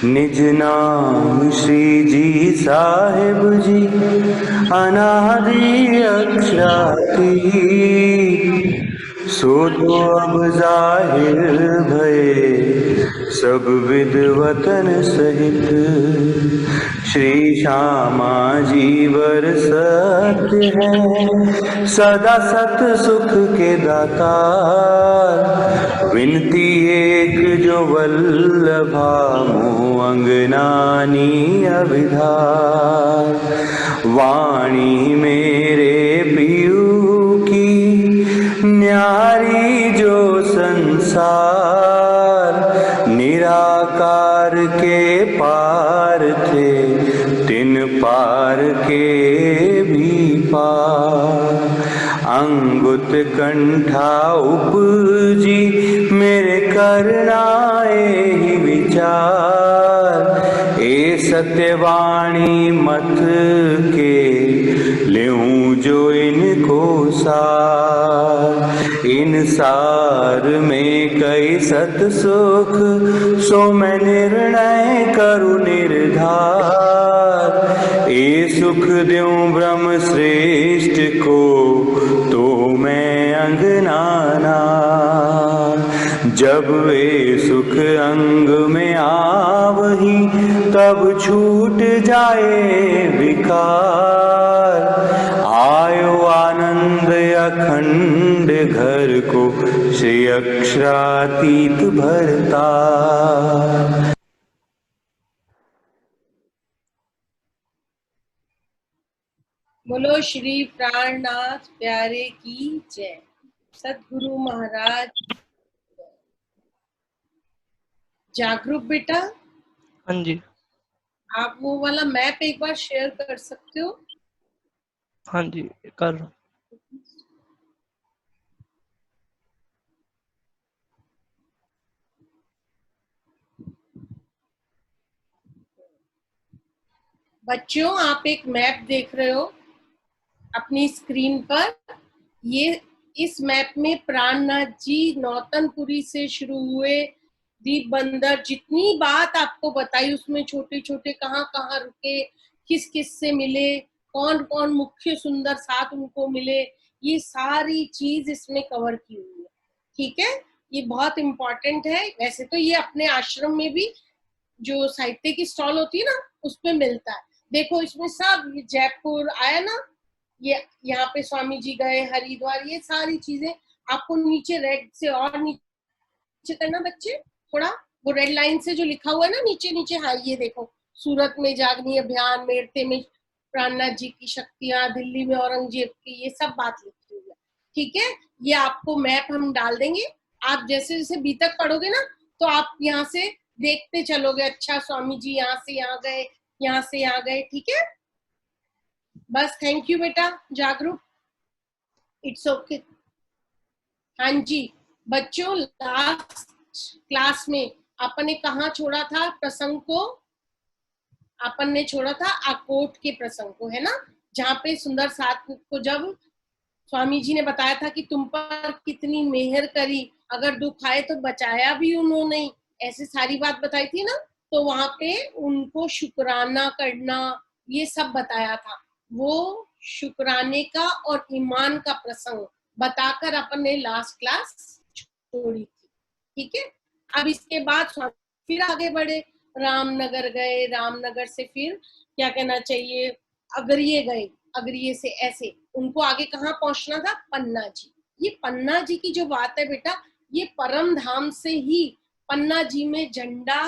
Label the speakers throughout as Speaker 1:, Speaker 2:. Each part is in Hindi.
Speaker 1: निज नाम श्री जी साहिब जी अनादि अक्षराती, सो तो अब जाहिर भये सब विद वतन सहित। श्री श्यामा जी वर सत्य है सदा सत सुख के दाता, विनती एक जो वल्लभा मोह अंगनानी अविधार। वाणी मेरे पियू की न्यारी जो संसार, निराकार के पार थे तिन पार के भी पार। अंगुत कंठा उपजी मेरे करनाए ही विचार, ए सत्यवाणी मत के लेऊं जो इनको सार। इन सार में कई सत सुख सो मैं निर्णय करूं निर्धार। ए सुख द्यूं ब्रह्म श्रेष्ठ को तो मैं अंगनाना, जब वे सुख अंग में आवही तब छूट जाए विकार। आयो आनंद अखंड घर को श्री अक्षरातीत भरता।
Speaker 2: बोलो श्री प्राणनाथ प्यारे की जय। सतगुरु महाराज। जागरूक बेटा,
Speaker 3: हाँ जी।
Speaker 2: आप वो वाला मैप एक बार शेयर कर सकते हो?
Speaker 3: हाँ जी, कर रहा हूँ।
Speaker 2: बच्चों, आप एक मैप देख रहे हो अपनी स्क्रीन पर। ये इस मैप में प्राणनाथ जी नौतनपुरी से शुरू हुए, दीप बंदर, जितनी बात आपको बताई उसमें छोटे छोटे कहाँ कहाँ रुके, किस किस से मिले, कौन कौन मुख्य सुंदर साथ उनको मिले, ये सारी चीज इसमें कवर की हुई है। ठीक है, ये बहुत इम्पोर्टेंट है। वैसे तो ये अपने आश्रम में भी जो साहित्य की स्टॉल होती है ना, उसमें मिलता है। देखो इसमें सब जयपुर आया ना, ये यहाँ पे स्वामी जी गए, हरिद्वार, ये सारी चीजें आपको नीचे रेड से और नीचे करना बच्चे, थोड़ा वो रेड लाइन से जो लिखा हुआ है ना नीचे नीचे, हाँ ये देखो, सूरत में जागनी अभियान, मेरठे में प्राणनाथ जी की शक्तियां, दिल्ली में औरंगजेब की, ये सब बात लिखी हुई है। ठीक है, ये आपको मैप हम डाल देंगे। आप जैसे जैसे बी तक पढ़ोगे ना, तो आप यहाँ से देखते चलोगे, अच्छा स्वामी जी यहाँ से यहाँ गए, यहाँ से यहाँ गए। ठीक है, बस थैंक यू बेटा जागरूक, इट्स ओके। हाँ जी बच्चों, लास्ट क्लास में अपन ने कहाँ छोड़ा था प्रसंग को? अपन ने छोड़ा था आकोट के प्रसंग को, है ना, जहाँ पे सुंदर साथ को जब स्वामी जी ने बताया था कि तुम पर कितनी मेहर करी, अगर दुख आए तो बचाया भी उन्होंने, ऐसे सारी बात बताई थी ना। तो वहां पे उनको शुक्राना करना, ये सब बताया था। वो शुक्राने का और ईमान का प्रसंग बताकर अपन ने लास्ट क्लास छोड़ी थी। ठीक है, अब इसके बाद फिर आगे बढ़े, रामनगर गए, रामनगर से फिर क्या कहना चाहिए, अगरिये गए, अगरिये से ऐसे उनको आगे कहाँ पहुंचना था, पन्ना जी। ये पन्ना जी की जो बात है बेटा, ये परम धाम से ही पन्ना जी में झंडा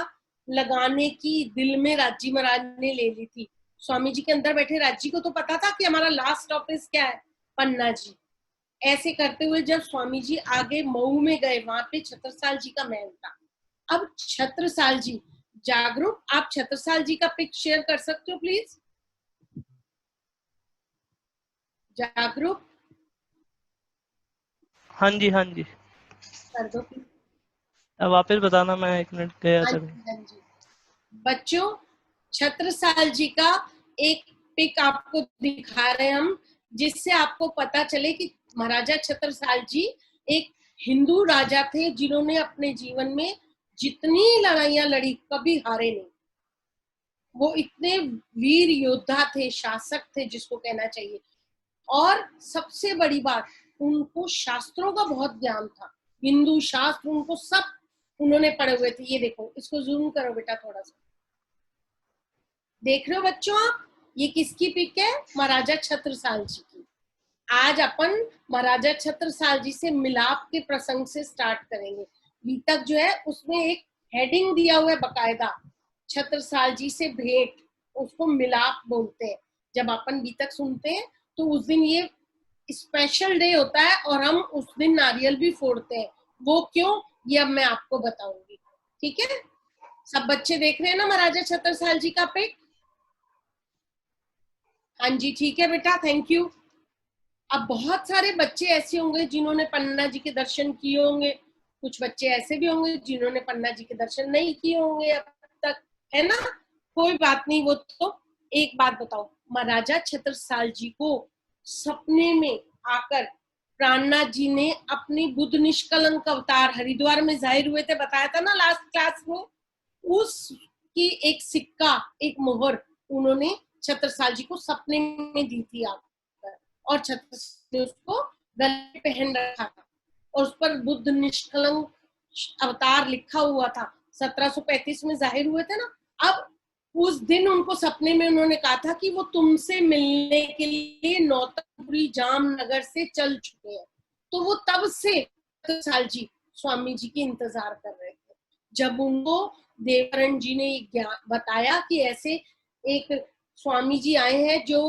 Speaker 2: लगाने की दिल में राजी महाराज ने ले ली थी। स्वामी जी के अंदर बैठे राजी को तो पता था कि हमारा लास्ट ऑफिस क्या है, पन्ना जी। ऐसे करते हुए जब स्वामी जी आगे मऊ में गए, वहां पे छत्रसाल जी का महल था। अब छत्रसाल जी, जागरूक, आप छत्रसाल जी का पिक शेयर कर सकते हो प्लीज? जागरूक,
Speaker 3: हाँ जी हाँ जी,
Speaker 2: कर दो प्लीज।
Speaker 3: अब वापस बताना, मैं 1 मिनट गया था।
Speaker 2: हाँ जी बच्चों, छत्रसाल जी का एक पिक आपको दिखा रहे हैं हम, जिससे आपको पता चले कि महाराजा छत्रसाल जी एक हिंदू राजा थे, जिन्होंने अपने जीवन में जितनी लड़ाइयां लड़ी कभी हारे नहीं। वो इतने वीर योद्धा थे, शासक थे जिसको कहना चाहिए। और सबसे बड़ी बात, उनको शास्त्रों का बहुत ज्ञान था, हिंदू शास्त्र उनको सब उन्होंने पढ़े हुए थे। ये देखो, इसको जूम करो बेटा थोड़ा सा, देख रहे हो बच्चों आप, ये किसकी पिक है? महाराजा छत्रसाल जी की। आज अपन महाराजा छत्रसाल जी से मिलाप के प्रसंग से स्टार्ट करेंगे। बीतक जो है उसमें एक हेडिंग दिया हुआ है बकायदा, छत्रसाल जी से भेंट, उसको मिलाप बोलते हैं। जब अपन बीतक सुनते हैं तो उस दिन ये स्पेशल डे होता है और हम उस दिन नारियल भी फोड़ते हैं। वो क्यों, ये अब मैं आपको बताऊंगी। ठीक है, सब बच्चे देख रहे हैं ना महाराजा छत्रसाल जी का पिक? हाँ जी, ठीक है बेटा, थैंक यू। अब बहुत सारे बच्चे ऐसे होंगे जिन्होंने पन्ना जी के दर्शन किए होंगे, कुछ बच्चे ऐसे भी होंगे जिन्होंने पन्ना जी के दर्शन नहीं किए होंगे अब तक, है ना? कोई बात नहीं। वो तो एक बात बताओ, महाराजा छत्रसाल जी को सपने में आकर प्राणनाथ जी ने अपनी बुद्ध निष्कलंक अवतार हरिद्वार में जाहिर हुए थे, बताया था ना लास्ट क्लास में, उसकी एक सिक्का, एक मोहर उन्होंने छत्रसाल जी को सपने में दी थी आकर, और छत्रसाल ने उसको गले पहन रखा था और उस पर बुद्ध निष्कलंक अवतार लिखा हुआ था। 1735 में जाहिर हुए थे ना। अब उस दिन उनको सपने में उन्होंने कहा था कि वो तुमसे मिलने के लिए नौतनपुरी जामनगर से चल चुके हैं। तो वो तब से छत्रसाल जी स्वामी जी की इंतजार कर रहे थे। जब उनको देवरण जी ने बताया कि ऐसे एक स्वामी जी आए हैं जो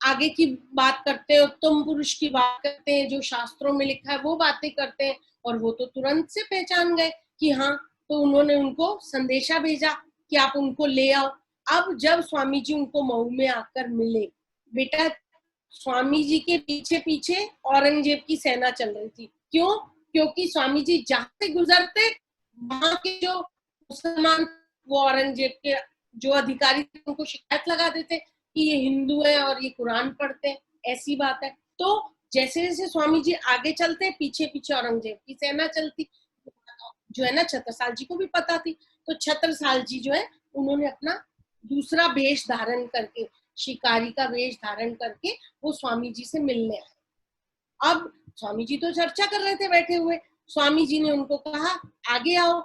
Speaker 2: आगे की बात करते हैं, उत्तम पुरुष की बात करते हैं, जो शास्त्रों में लिखा है वो बातें करते हैं, और वो तो तुरंत से पहचान गए कि हाँ। तो उन्होंने उनको संदेशा भेजा कि आप उनको ले आओ। अब जब स्वामी जी उनको मऊ में आकर मिले, बेटा स्वामी जी के पीछे पीछे औरंगजेब की सेना चल रही थी। क्यों? क्योंकि स्वामी जी जहां से गुजरते वहां के जो मुसलमान, वो औरंगजेब के जो अधिकारी थे उनको शिकायत लगा देते कि ये हिंदू है और ये कुरान पढ़ते हैं, ऐसी बात है। तो जैसे जैसे स्वामी जी आगे चलते, पीछे पीछे औरंगजेब की सेना चलती, जो है ना छत्रसाल जी को भी पता थी। तो छत्रसाल जी जो है उन्होंने अपना दूसरा वेश धारण करके, शिकारी का वेश धारण करके वो स्वामी जी से मिलने आए। अब स्वामी जी तो चर्चा कर रहे थे बैठे हुए, स्वामी जी ने उनको कहा आगे आओ।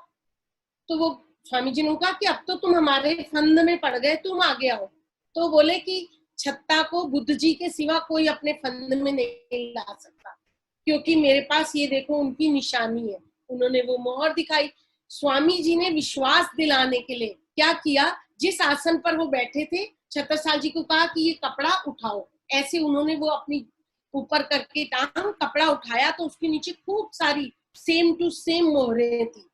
Speaker 2: तो वो स्वामी जी ने कहा कि अब तो तुम हमारे फंद में पड़ गए, तुम आगे आओ। तो बोले कि छत्ता को बुद्ध जी के सिवा कोई अपने फंद में नहीं ला सकता, क्योंकि मेरे पास ये देखो उनकी निशानी है। उन्होंने वो मोहर दिखाई। स्वामी जी ने विश्वास दिलाने के लिए क्या किया, जिस आसन पर वो बैठे थे छत्रसाल जी को कहा कि ये कपड़ा उठाओ। ऐसे उन्होंने वो अपनी ऊपर करके टांग कपड़ा उठाया तो उसके नीचे खूब सारी सेम टू सेम मोहरें थी।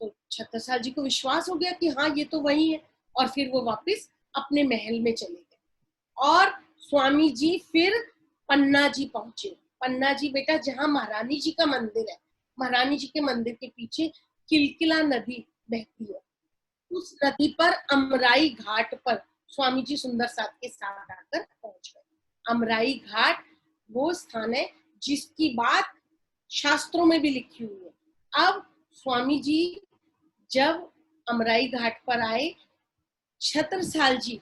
Speaker 2: तो छत्रसाल जी को विश्वास हो गया कि हाँ ये तो वही है, और फिर वो वापस अपने महल में चले गए। और स्वामी जी फिर पन्ना जी पहुंचे। पन्ना जी बेटा जहाँ महारानी जी का मंदिर है, महारानी जी के मंदिर के पीछे किलकिला नदी बहती है। उस नदी पर अमराई घाट पर स्वामी जी सुंदर साथ के साथ आकर पहुंच गए। अमराई घाट वो स्थान है जिसकी बात शास्त्रों में भी लिखी हुई है। अब स्वामी जी जब अमराई घाट पर आए, छत्रसाल जी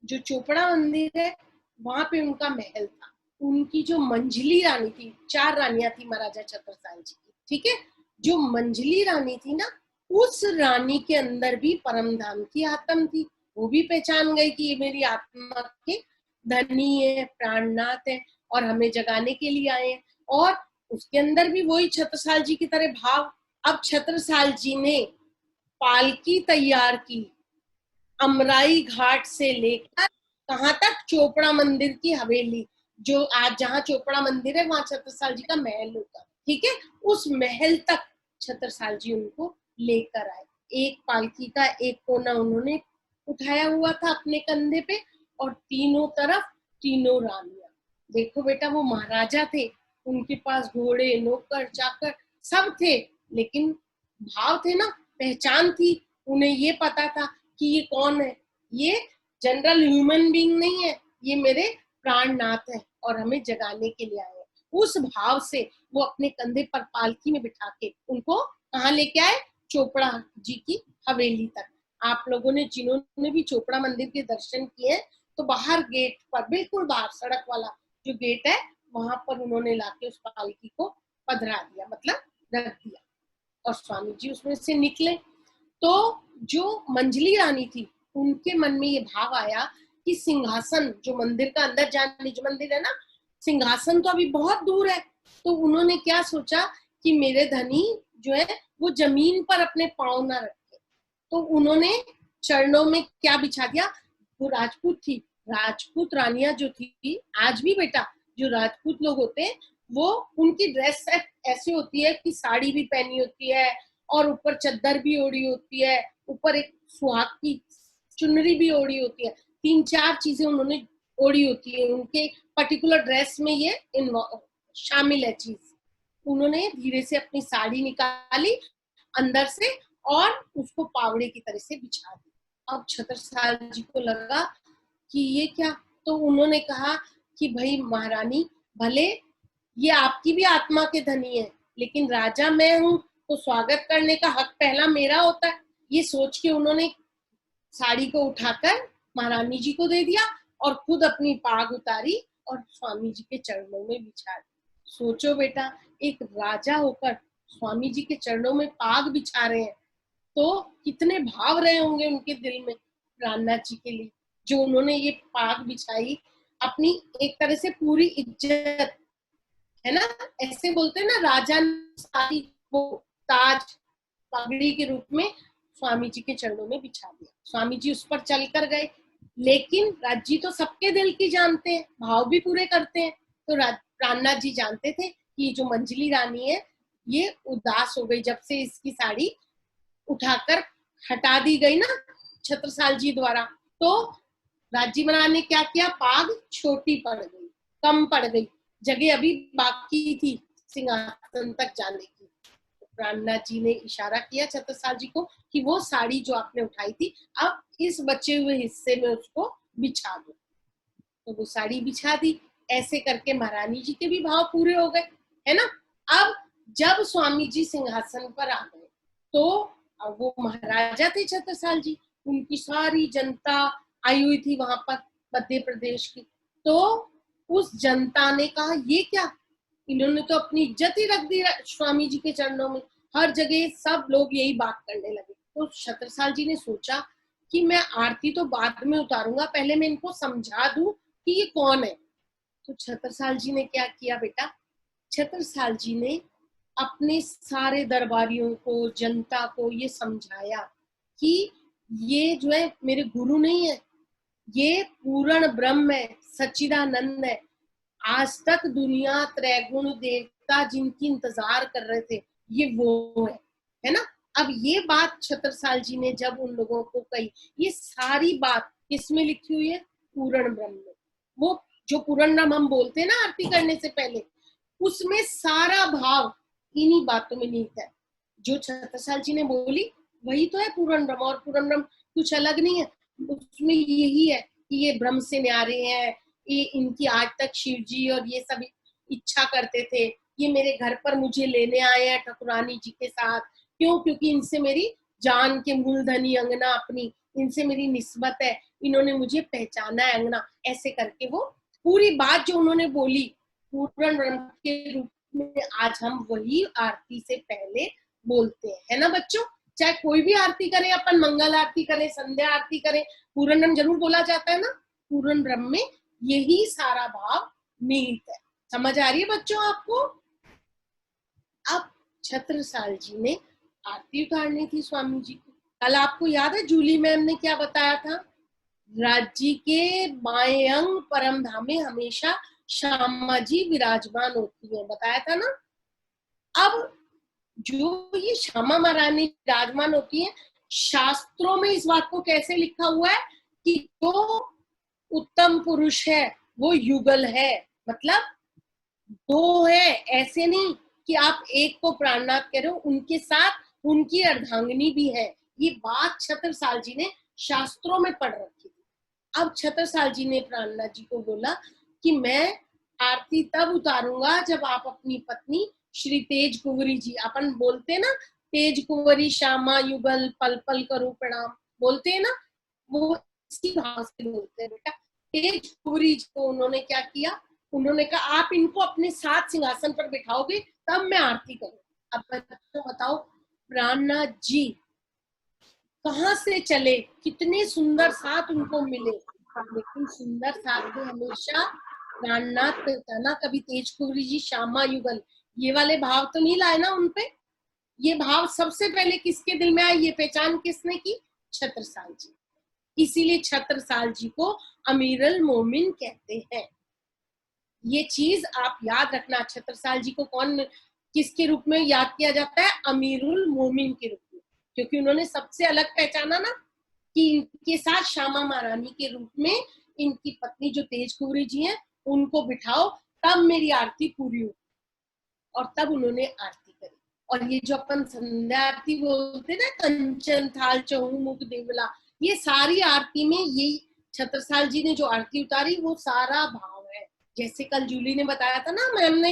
Speaker 2: जो चोपड़ा मंदिर है वहां पे उनका महल था। उनकी जो मंझली रानी थी, 4 रानियां थी महाराजा छत्रसाल जी की, ठीक है। जो मंझली रानी थी ना, उस रानी के अंदर भी परम धाम की आत्मा थी। वो भी पहचान गई कि ये मेरी आत्मा के धनी है, प्राणनाथ है और हमें जगाने के लिए आए हैं। और उसके अंदर भी वही छत्रसाल जी की तरह भाव। अब छत्रसाल जी ने पालकी तैयार की, अमराई घाट से लेकर कहां तक, चोपड़ा मंदिर की हवेली। जो आज जहां चोपड़ा मंदिर है वहां छत्रसाल जी का महल होता, ठीक है। उस महल तक छत्रसाल जी उनको लेकर आए। एक पालकी का एक कोना उन्होंने उठाया हुआ था अपने कंधे पे, और तीनों तरफ तीनों रानियां। देखो बेटा, वो महाराजा थे, उनके पास घोड़े, नौकर चाकर सब थे, लेकिन भाव थे ना, पहचान थी। उन्हें ये पता था कि ये कौन है, ये जनरल ह्यूमन बीइंग नहीं है, ये मेरे प्राणनाथ है और हमें जगाने के लिए आए हैं। उस भाव से वो अपने कंधे पर पालकी में बिठा के उनको कहाँ लेके आए, चोपड़ा जी की हवेली तक। आप लोगों ने जिन्होंने भी चोपड़ा मंदिर के दर्शन किए हैं, तो बाहर गेट पर, बिल्कुल बाहर सड़क वाला जो गेट है, वहां पर उन्होंने लाके उस पालकी को पधरा दिया, मतलब रख दिया, और स्वामी जी उसमें से निकले। तो जो मंजली रानी थी, उनके मन में ये भाव आया कि सिंहासन, जो मंदिर का अंदर जाने निज मंदिर है ना, सिंहासन तो अभी बहुत दूर है। तो उन्होंने क्या सोचा कि मेरे धनी जो है वो जमीन पर अपने पांव ना रखे, तो उन्होंने चरणों में क्या बिछा दिया। वो राजपूत थी, राजपूत रानियां जो थी, आज भी बेटा जो राजपूत लोग होते हैं, वो उनकी ड्रेस ऐसी होती है कि साड़ी भी पहनी होती है और ऊपर चद्दर भी ओढ़ी होती है, ऊपर एक सुहाग की चुनरी भी ओढ़ी होती है, 3-4 चीजें उन्होंने ओढ़ी होती है, उनके पर्टिकुलर ड्रेस में ये शामिल है चीज। उन्होंने धीरे से अपनी साड़ी निकाली अंदर से और उसको पावड़े की तरह से बिछा दी। अब छत्रसाल जी को लगा कि ये क्या, तो उन्होंने कहा कि भाई महारानी, भले ये आपकी भी आत्मा के धनी है, लेकिन राजा मैं हूं, तो स्वागत करने का हक पहला मेरा होता है। ये सोच के उन्होंने साड़ी को उठाकर महारानी जी को दे दिया और खुद अपनी पाग उतारी और स्वामी जी के चरणों में बिछा दी। सोचो बेटा, एक राजा होकर स्वामी जी के चरणों में पाग बिछा रहे हैं, तो कितने भाव रहे होंगे उनके दिल में प्राणनाथ जी के लिए, जो उन्होंने ये पाग बिछाई, अपनी एक तरह से पूरी इज्जत, है ना, ऐसे बोलते हैं ना, राजा ने सारी वो ताज पगड़ी के रूप में स्वामी जी के चरणों में बिछा दिया। स्वामी जी उस पर चल कर गए, लेकिन राज जी तो सबके दिल की जानते हैं, भाव भी पूरे करते हैं। तो प्राणनाथ जी जानते थे कि जो मंजली रानी है ये उदास हो गई जब से इसकी साड़ी उठाकर हटा दी गई ना छत्रसाल जी द्वारा। तो राजी महाराज ने क्या किया, पाग छोटी पड़ गई, कम पड़ गई, जगह अभी बाकी थी सिंहासन तक जाने की। प्राणनाथ जी ने इशारा किया छत्रसाल जी को कि वो साड़ी जो आपने उठाई थी, अब इस बचे हुए हिस्से में उसको बिछा दो। तो वो साड़ी बिछा दी। ऐसे करके महारानी जी के भी भाव पूरे हो गए, है ना। अब जब स्वामी जी सिंहासन पर आ गए, तो वो महाराजा थे छत्रसाल जी, उनकी सारी जनता आई हुई थी वहां पर मध्य प्रदेश की। तो उस जनता ने कहा ये क्या, इन्होंने तो अपनी इज्जत ही रख दी स्वामी जी के चरणों में। हर जगह सब लोग यही बात करने लगे। तो छत्रसाल जी ने सोचा कि मैं आरती तो बाद में उतारूंगा, पहले मैं इनको समझा दूं कि ये कौन है। तो छत्रसाल जी ने क्या किया बेटा, छत्रसाल जी ने अपने सारे दरबारियों को, जनता को ये समझाया कि ये जो है मेरे गुरु नहीं है, ये पूर्ण ब्रह्म है, सच्चिदानंद है। आज तक दुनिया त्रैगुण देवता जिनकी इंतजार कर रहे थे, ये वो है ना। अब ये बात छत्रसाल जी ने जब उन लोगों को कही, ये सारी बात किसमें लिखी हुई है, पूर्ण ब्रह्म में। वो जो पूर्ण ब्रह्म हम बोलते हैं ना आरती करने से पहले, उसमें सारा भाव इन्हीं बातों में निहित है। जो छत्रसाल जी ने बोली वही तो है पूर्ण ब्रह्म, और पूर्ण ब्रह्म कुछ अलग नहीं है, उसमें यही है कि ये ब्रह्म से न्यारे हैं, ये इनकी आज तक शिव जी और ये सब इच्छा करते थे, ये मेरे घर पर मुझे लेने आए हैं ठाकुरानी जी के साथ। क्यों, क्योंकि इनसे मेरी जान के मूलधनी अंगना अपनी, इनसे मेरी निस्बत है, इन्होंने मुझे पहचाना है अंगना। ऐसे करके वो पूरी बात जो उन्होंने बोली पूर्ण ब्रह्म के रूप में, आज हम वही आरती से पहले बोलते हैं, है ना बच्चों। चाहे कोई भी आरती करें, अपन मंगल आरती करें, संध्या आरती करें, पूर्ण ब्रह्म जरूर बोला जाता है ना। पूर्ण ब्रह्म में यही सारा भाव निहित है। समझ आ रही है बच्चों आपको। अब छत्रसाल जी ने आरती उतारनी थी स्वामी जी की। कल आपको याद है जूली मैम ने क्या बताया था, राज्य के बाएं अंग परम धाम में हमेशा श्यामा जी विराजमान होती है, बताया था ना। अब जो ये श्यामा महारानी विराजमान होती है, शास्त्रों में इस बात को कैसे लिखा हुआ है कि जो उत्तम पुरुष है वो युगल है, मतलब दो है, ऐसे नहीं कि आप एक को प्राणनाथ कह रहे हो, उनके साथ उनकी अर्धांगिनी भी है। ये बात छत्रसाल जी ने शास्त्रों में पढ़ रखी थी। अब छत्रसाल जी ने प्राणनाथ जी को बोला कि मैं आरती तब उतारूंगा जब आप अपनी पत्नी श्री तेज कुंवरी जी, अपन बोलते ना, तेज कुंवरी श्यामा युगल पल पल करूं प्रणाम, बोलते हैं ना, वो इसी भाव से बोलते हैं बेटा। तेज कुंवरी जी को उन्होंने क्या किया, उन्होंने कहा आप इनको अपने साथ सिंहासन पर बिठाओगे तब मैं आरती करूँ। अब बच्चों बताओ, प्राणनाथ जी कहाँ से चले, कितने सुंदर साथ उनको मिले, लेकिन सुंदर साथ में हमेशा प्राणनाथ पे था ना। कभी तेज कुंवरी जी श्यामा युगल ये वाले भाव तो नहीं लाए ना उनपे। ये भाव सबसे पहले किसके दिल में आए, ये पहचान किसने की, छत्रसाल जी। इसीलिए छत्रसाल जी को अमीरुल मोमिन कहते हैं। ये चीज आप याद रखना, छत्रसाल जी को कौन किसके रूप में याद किया जाता है, अमीरुल मोमिन के रूप में, क्योंकि उन्होंने सबसे अलग पहचाना ना कि इनके साथ श्यामा महारानी के रूप में इनकी पत्नी जो तेज कुंवरी जी हैं उनको बिठाओ, तब मेरी आरती पूरी हो। और तब उन्होंने आरती करी। और ये जो अपन संध्या आरती बोलते ना, कंचन थाल चहु मुख देवला, ये सारी आरती में यही छत्रसाल जी ने जो आरती उतारी वो सारा भाव है। जैसे कल जूली ने बताया था ना मैम ने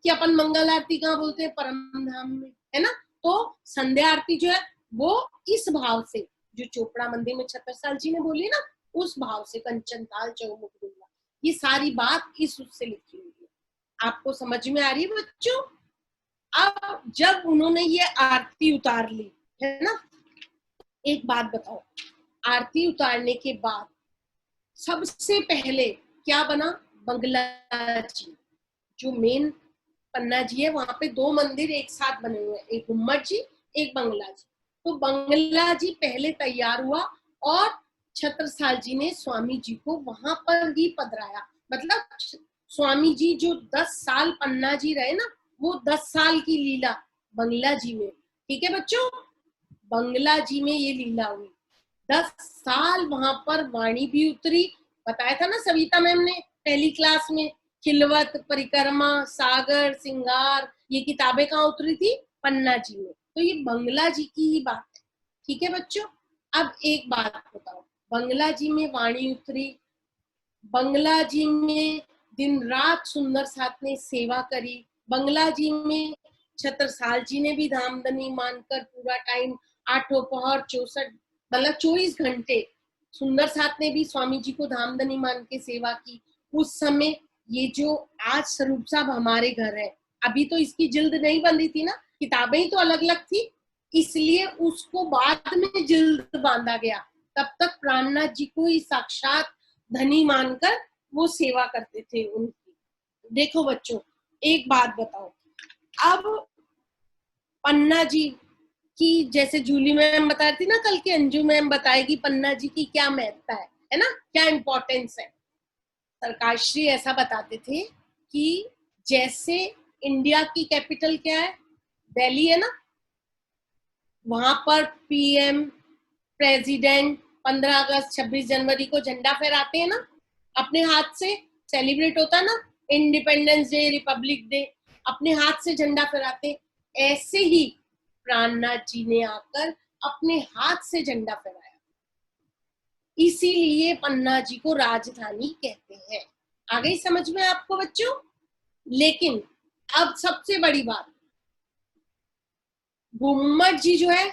Speaker 2: कि अपन मंगल आरती कहाँ बोलते हैं, परम धाम में, है ना। तो संध्या आरती जो है वो इस भाव से, जो चोपड़ा मंदिर में छत्रसाल जी ने बोली ना, उस भाव से कंचन थाल चहु मुख देवला, ये सारी बात इस उससे लिखी हुई है। आपको समझ में आ रही है बच्चों। अब जब उन्होंने ये आरती उतार ली है ना, एक बात बताओ, आरती उतारने के बाद सबसे पहले क्या बना, बंगला जी, जो मेन पन्ना जी है वहां पे दो मंदिर एक साथ बने हुए हैं, एक गुम्मट जी एक बंगला जी। तो बंगला जी पहले तैयार हुआ और छत्रसाल जी ने स्वामी जी को वहां पर ही पधराया। मतलब स्वामी जी जो 10 साल पन्ना जी रहे ना, वो 10 साल की लीला बंगला जी में, ठीक है बच्चों, बंगला जी में ये लीला हुई। 10 साल वहां पर वाणी भी उतरी, बताया था ना सविता मैम ने पहली क्लास में, खिलवत, परिक्रमा, सागर, सिंगार, ये किताबें कहाँ उतरी थी, पन्ना जी में। तो ये बंगला जी की ही बात है, ठीक है बच्चों। अब एक बात बताओ, बंगला जी में वाणी उतरी, बंगला जी में दिन रात सुंदर साथ ने सेवा करी, बंगला जी में छत्रसाल जी ने भी धामधनी मानकर पूरा टाइम, आठों पहर 64 मतलब 24 घंटे सुंदर साथ ने भी स्वामी जी को धामधनी मान के सेवा की। उस समय ये जो आज स्वरूप साहब हमारे घर है, अभी तो इसकी जिल्द नहीं बंधी थी ना, किताबें ही तो अलग अलग थी, इसलिए उसको बाद में जिल्द बांधा गया। तब तक प्राणनाथ जी को ही साक्षात धनी मानकर वो सेवा करते थे उनकी। देखो बच्चों, एक बात बताओ, अब पन्ना जी की, जैसे जूली मैम बता रही थी ना कल की, अंजू मैम बताएगी पन्ना जी की क्या महत्ता है ना, क्या इंपॉर्टेंस है। सरकार श्री ऐसा बताते थे कि जैसे इंडिया की कैपिटल क्या है, दिल्ली है ना, वहां पर पीएम, प्रेसिडेंट 15 अगस्त 26 जनवरी को झंडा फहराते हैं ना, अपने हाथ से सेलिब्रेट होता है ना, इंडिपेंडेंस डे, रिपब्लिक डे, अपने हाथ से झंडा फहराते। ऐसे ही प्राणनाथ जी ने आकर अपने हाथ से झंडा फहराया, इसीलिए पन्ना जी को राजधानी कहते हैं। आ गई समझ में आपको बच्चों। लेकिन अब सबसे बड़ी बात, गुम्मट जी जो है,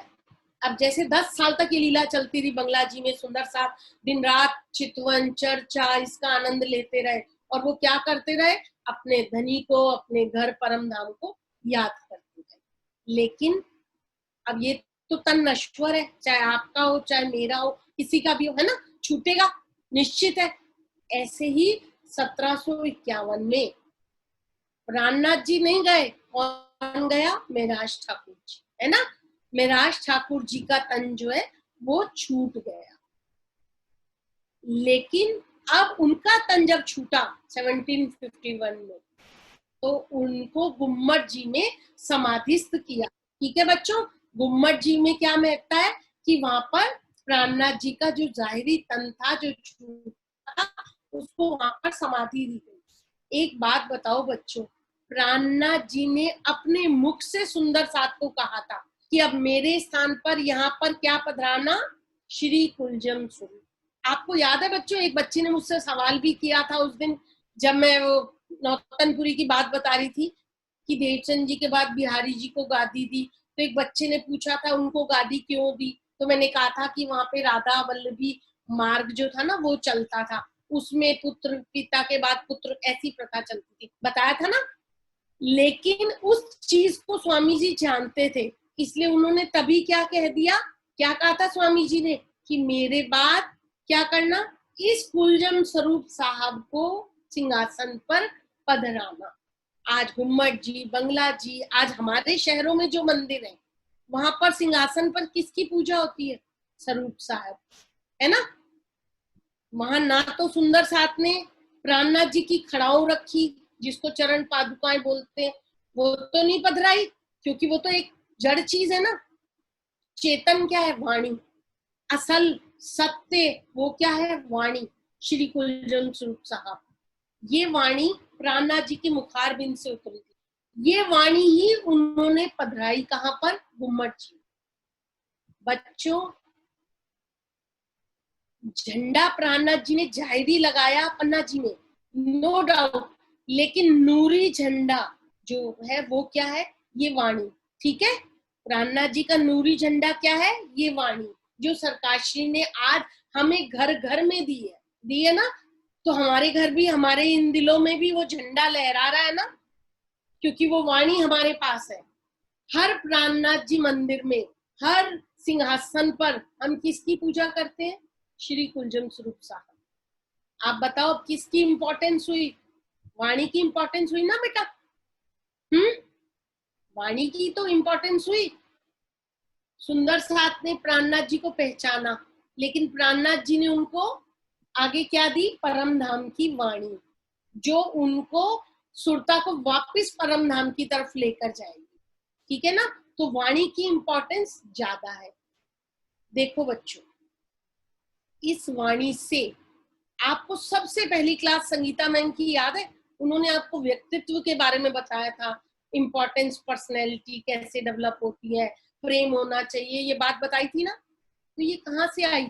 Speaker 2: अब जैसे 10 साल तक ये लीला चलती रही बंगला जी में, सुंदर साथ दिन रात चितवन चर्चा इसका आनंद लेते रहे, और वो क्या करते रहे, अपने धनी को, अपने घर परम धाम को याद करते रहे। लेकिन अब ये तो तन नश्वर है, चाहे आपका हो चाहे मेरा हो, किसी का भी हो, है ना, छूटेगा निश्चित है। ऐसे ही 1751 में प्राणनाथ जी नहीं गए, कौन गया, मेराज ठाकुर जी, है ना। मेराज ठाकुर जी का तन जो है वो छूट गया, लेकिन अब उनका तन जब छूटा 1751 में, तो उनको गुम्मट जी में समाधिस्थ किया। ठीक है बच्चों, गुम्मट जी में क्या महत्ता है कि वहां पर प्राणनाथ जी का जो जाहिरी तन था जो छूटा था, उसको वहां पर समाधि दी गई। एक बात बताओ बच्चों, प्राणनाथ जी ने अपने मुख से सुंदर साथ को कहा था कि अब मेरे स्थान पर यहाँ पर क्या पधराना, श्री कुंजम स्वरूप। आपको याद है बच्चों, एक बच्चे ने मुझसे सवाल भी किया था उस दिन जब मैं वो नौतनपुरी की बात बता रही थी कि देवचंद जी के बाद बिहारी जी को गादी दी, तो एक बच्चे ने पूछा था उनको गादी क्यों दी, तो मैंने कहा था कि वहां पे राधा वल्लभी मार्ग जो था ना वो चलता था, उसमें पुत्र पिता के बाद पुत्र ऐसी प्रथा चलती थी, बताया था ना। लेकिन उस चीज को स्वामी जी जानते थे, इसलिए उन्होंने तभी क्या कह दिया, क्या कहा था स्वामी जी ने कि मेरे बाद क्या करना, इस कुलजम स्वरूप साहब को सिंहासन पर पधराना। आज गुम्मट जी, बंगला जी, आज हमारे शहरों में जो मंदिर है वहां पर सिंहासन पर किसकी पूजा होती है, स्वरूप साहब, है ना। वहां ना तो सुंदर साथ ने प्राणनाथ जी की खड़ाऊ रखी जिसको चरण पादुकाएं बोलते हैं, वो तो नहीं पधराई, क्योंकि वो तो एक जड़ चीज है ना। चेतन क्या है, वाणी, असल सत्य वो क्या है, वाणी। श्री कुलजन स्वरूप साहब, ये वाणी प्राणनाथ जी के मुखार बिंद से उतरी थी, ये वाणी ही उन्होंने पधराई कहां पर, गुम्मट जी। बच्चों, झंडा प्राणनाथ जी ने जाहिरी लगाया पन्ना जी में, नो डाउट, लेकिन नूरी झंडा जो है वो क्या है, ये वाणी, ठीक है। प्राणनाथ जी का नूरी झंडा क्या है, ये वाणी, जो सरकारश्री ने आज हमें घर घर में दी है ना। तो हमारे घर भी, हमारे इन दिलों में भी वो झंडा लहरा रहा है ना, क्योंकि वो वाणी हमारे पास है। हर प्राणनाथ जी मंदिर में, हर सिंहासन पर हम किसकी पूजा करते हैं, श्री कुलजम स्वरूप साहब। आप बताओ किसकी इंपॉर्टेंस हुई, वाणी की इंपॉर्टेंस हुई ना बेटा, वाणी की तो इंपॉर्टेंस हुई। सुंदर साथ ने प्राणनाथ जी को पहचाना, लेकिन प्राणनाथ जी ने उनको आगे क्या दी, परम धाम की वाणी, जो उनको सुरता को वापस परम धाम की तरफ लेकर जाएगी, ठीक है ना। तो वाणी की इंपॉर्टेंस ज्यादा है। देखो बच्चों, इस वाणी से आपको सबसे पहली क्लास संगीता मैम की याद है, उन्होंने आपको व्यक्तित्व के बारे में बताया था, इंपॉर्टेंस, पर्सनैलिटी कैसे डेवलप होती है, प्रेम होना चाहिए, ये बात बताई थी ना। तो ये कहाँ से आई,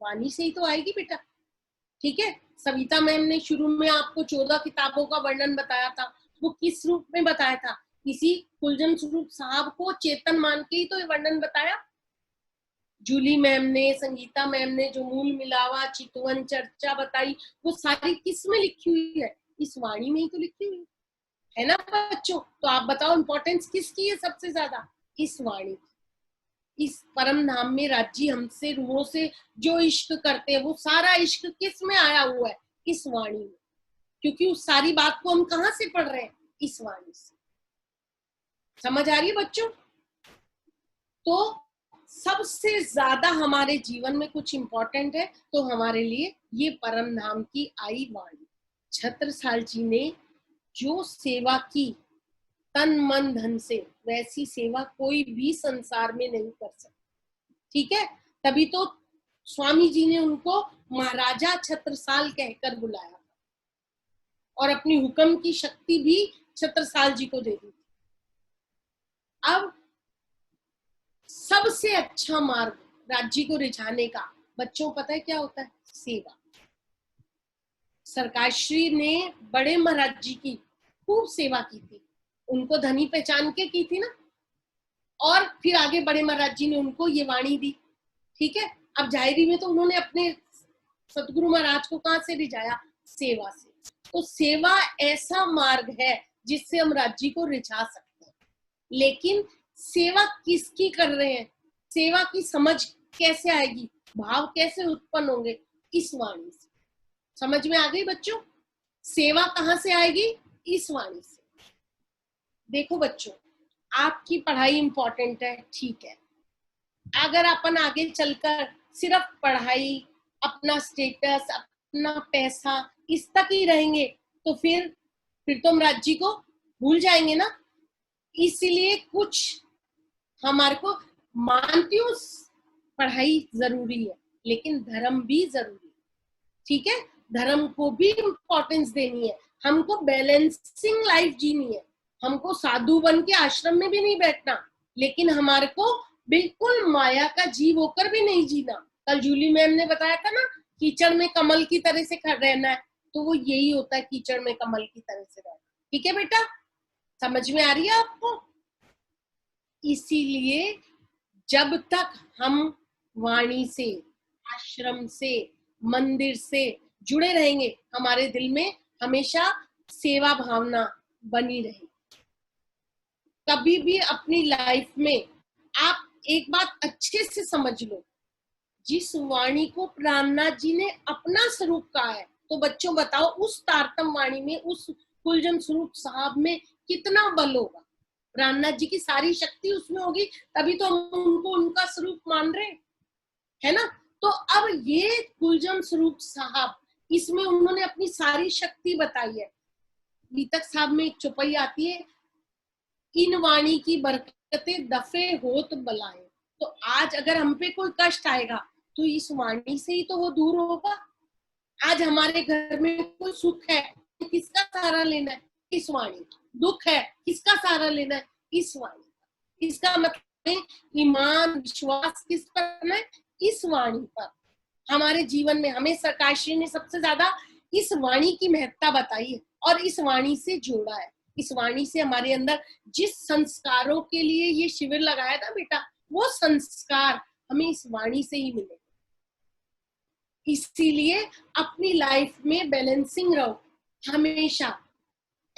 Speaker 2: वाणी से ही तो आएगी बेटा, ठीक है। सविता मैम ने शुरू में आपको 14 किताबों का वर्णन बताया था, वो किस रूप में बताया था, इसी कुलजन स्वरूप साहब को चेतन मान के ही तो ये वर्णन बताया। जूली मैम ने, संगीता मैम ने जो मूल मिलावा, चितवन, चर्चा बताई, वो सारी किस में लिखी हुई है, इस वाणी में ही तो लिखी हुई है ना बच्चों। तो आप बताओ इंपॉर्टेंस किसकी है सबसे ज्यादा, इस वाणी। इस परम धाम में राज्य हमसे रूहों से जो इश्क करते हैं, वो सारा इश्क किस में आया हुआ है, इस वाणी में, क्योंकि उस सारी बात को हम कहाँ से पढ़ रहे हैं, इस वाणी से। समझ आ रही है बच्चों। तो सबसे ज्यादा हमारे जीवन में कुछ इंपॉर्टेंट है तो हमारे लिए ये परम धाम की आई वाणी। छत्रसाल जी ने जो सेवा की तन मन धन से, वैसी सेवा कोई भी संसार में नहीं कर सकता, ठीक है। तभी तो स्वामी जी ने उनको महाराजा छत्रसाल कहकर बुलाया और अपनी हुक्म की शक्ति भी छत्रसाल जी को दे दी। अब सबसे अच्छा मार्ग राज्य को रिझाने का बच्चों पता है क्या होता है, सेवा। सरकारश्री ने बड़े महाराज जी की खूब सेवा की थी, उनको धनी पहचान के की थी ना, और फिर आगे बड़े महाराज जी ने उनको ये वाणी दी, ठीक है। अब जाहिरी में तो उन्होंने अपने सतगुरु महाराज को कहां से रिझाया, सेवा से। तो सेवा ऐसा मार्ग है जिससे हम राज्य को रिझा सकते हैं। लेकिन सेवा किसकी कर रहे हैं, सेवा की समझ कैसे आएगी, भाव कैसे उत्पन्न होंगे, इस वाणी से। समझ में आ गई बच्चों, सेवा कहां से आएगी, इस वाणी से। देखो बच्चों, आपकी पढ़ाई इंपॉर्टेंट है, ठीक है। अगर अपन आगे चलकर सिर्फ पढ़ाई, अपना स्टेटस, अपना पैसा इस तक ही रहेंगे तो फिर तो हम राज्य को भूल जाएंगे ना। इसीलिए कुछ हमारे को, मानती हूँ पढ़ाई जरूरी है, लेकिन धर्म भी जरूरी है, ठीक है। धर्म को भी इंपॉर्टेंस देनी है, हमको बैलेंसिंग लाइफ जीनी है, हमको साधु बन के आश्रम में भी नहीं बैठना, लेकिन हमारे को बिल्कुल माया का जीव होकर भी नहीं जीना। कल जूली मैम ने बताया था ना, कीचड़ में कमल की तरह से रहना है, तो वो यही होता है, कीचड़ में कमल की तरह से रहना, ठीक है बेटा। समझ में आ रही है आपको। इसीलिए जब तक हम वाणी से, आश्रम से, मंदिर से जुड़े रहेंगे, हमारे दिल में हमेशा सेवा भावना बनी रहे। कभी भी अपनी लाइफ में आप एक बात अच्छे से समझ लो, जिस वाणी को प्राणनाथ जी ने अपना स्वरूप कहा है, तो बच्चों बताओ उस तारतम वाणी में, उस कुलजम स्वरूप साहब में कितना बल होगा। प्राणनाथ जी की सारी शक्ति उसमें होगी, तभी तो हम उनको उनका स्वरूप मान रहे है ना। तो अब ये कुलजम स्वरूप साहब, इसमें उन्होंने अपनी सारी शक्ति बताई है। गीतक साहब में एक चौपाई आती है, इन वाणी की बरकतें दफे होत बलाएं। तो आज अगर हम पे कोई कष्ट आएगा तो इस वाणी से ही तो वो दूर होगा। आज हमारे घर में कोई सुख है, किसका सहारा लेना है? इस वाणी का। दुख है, किसका सहारा लेना है? इस वाणी का। इसका मतलब ईमान विश्वास किस पर करना है? इस वाणी पर। हमारे जीवन में हमें सरकाश्री ने सबसे ज्यादा इस वाणी की महत्ता बताई है और इस वाणी से जोड़ा है। इस वाणी से हमारे अंदर जिस संस्कारों के लिए ये शिविर लगाया था बेटा, वो संस्कार हमें इस वाणी से ही मिले। इसीलिए अपनी लाइफ में बैलेंसिंग रहो हमेशा।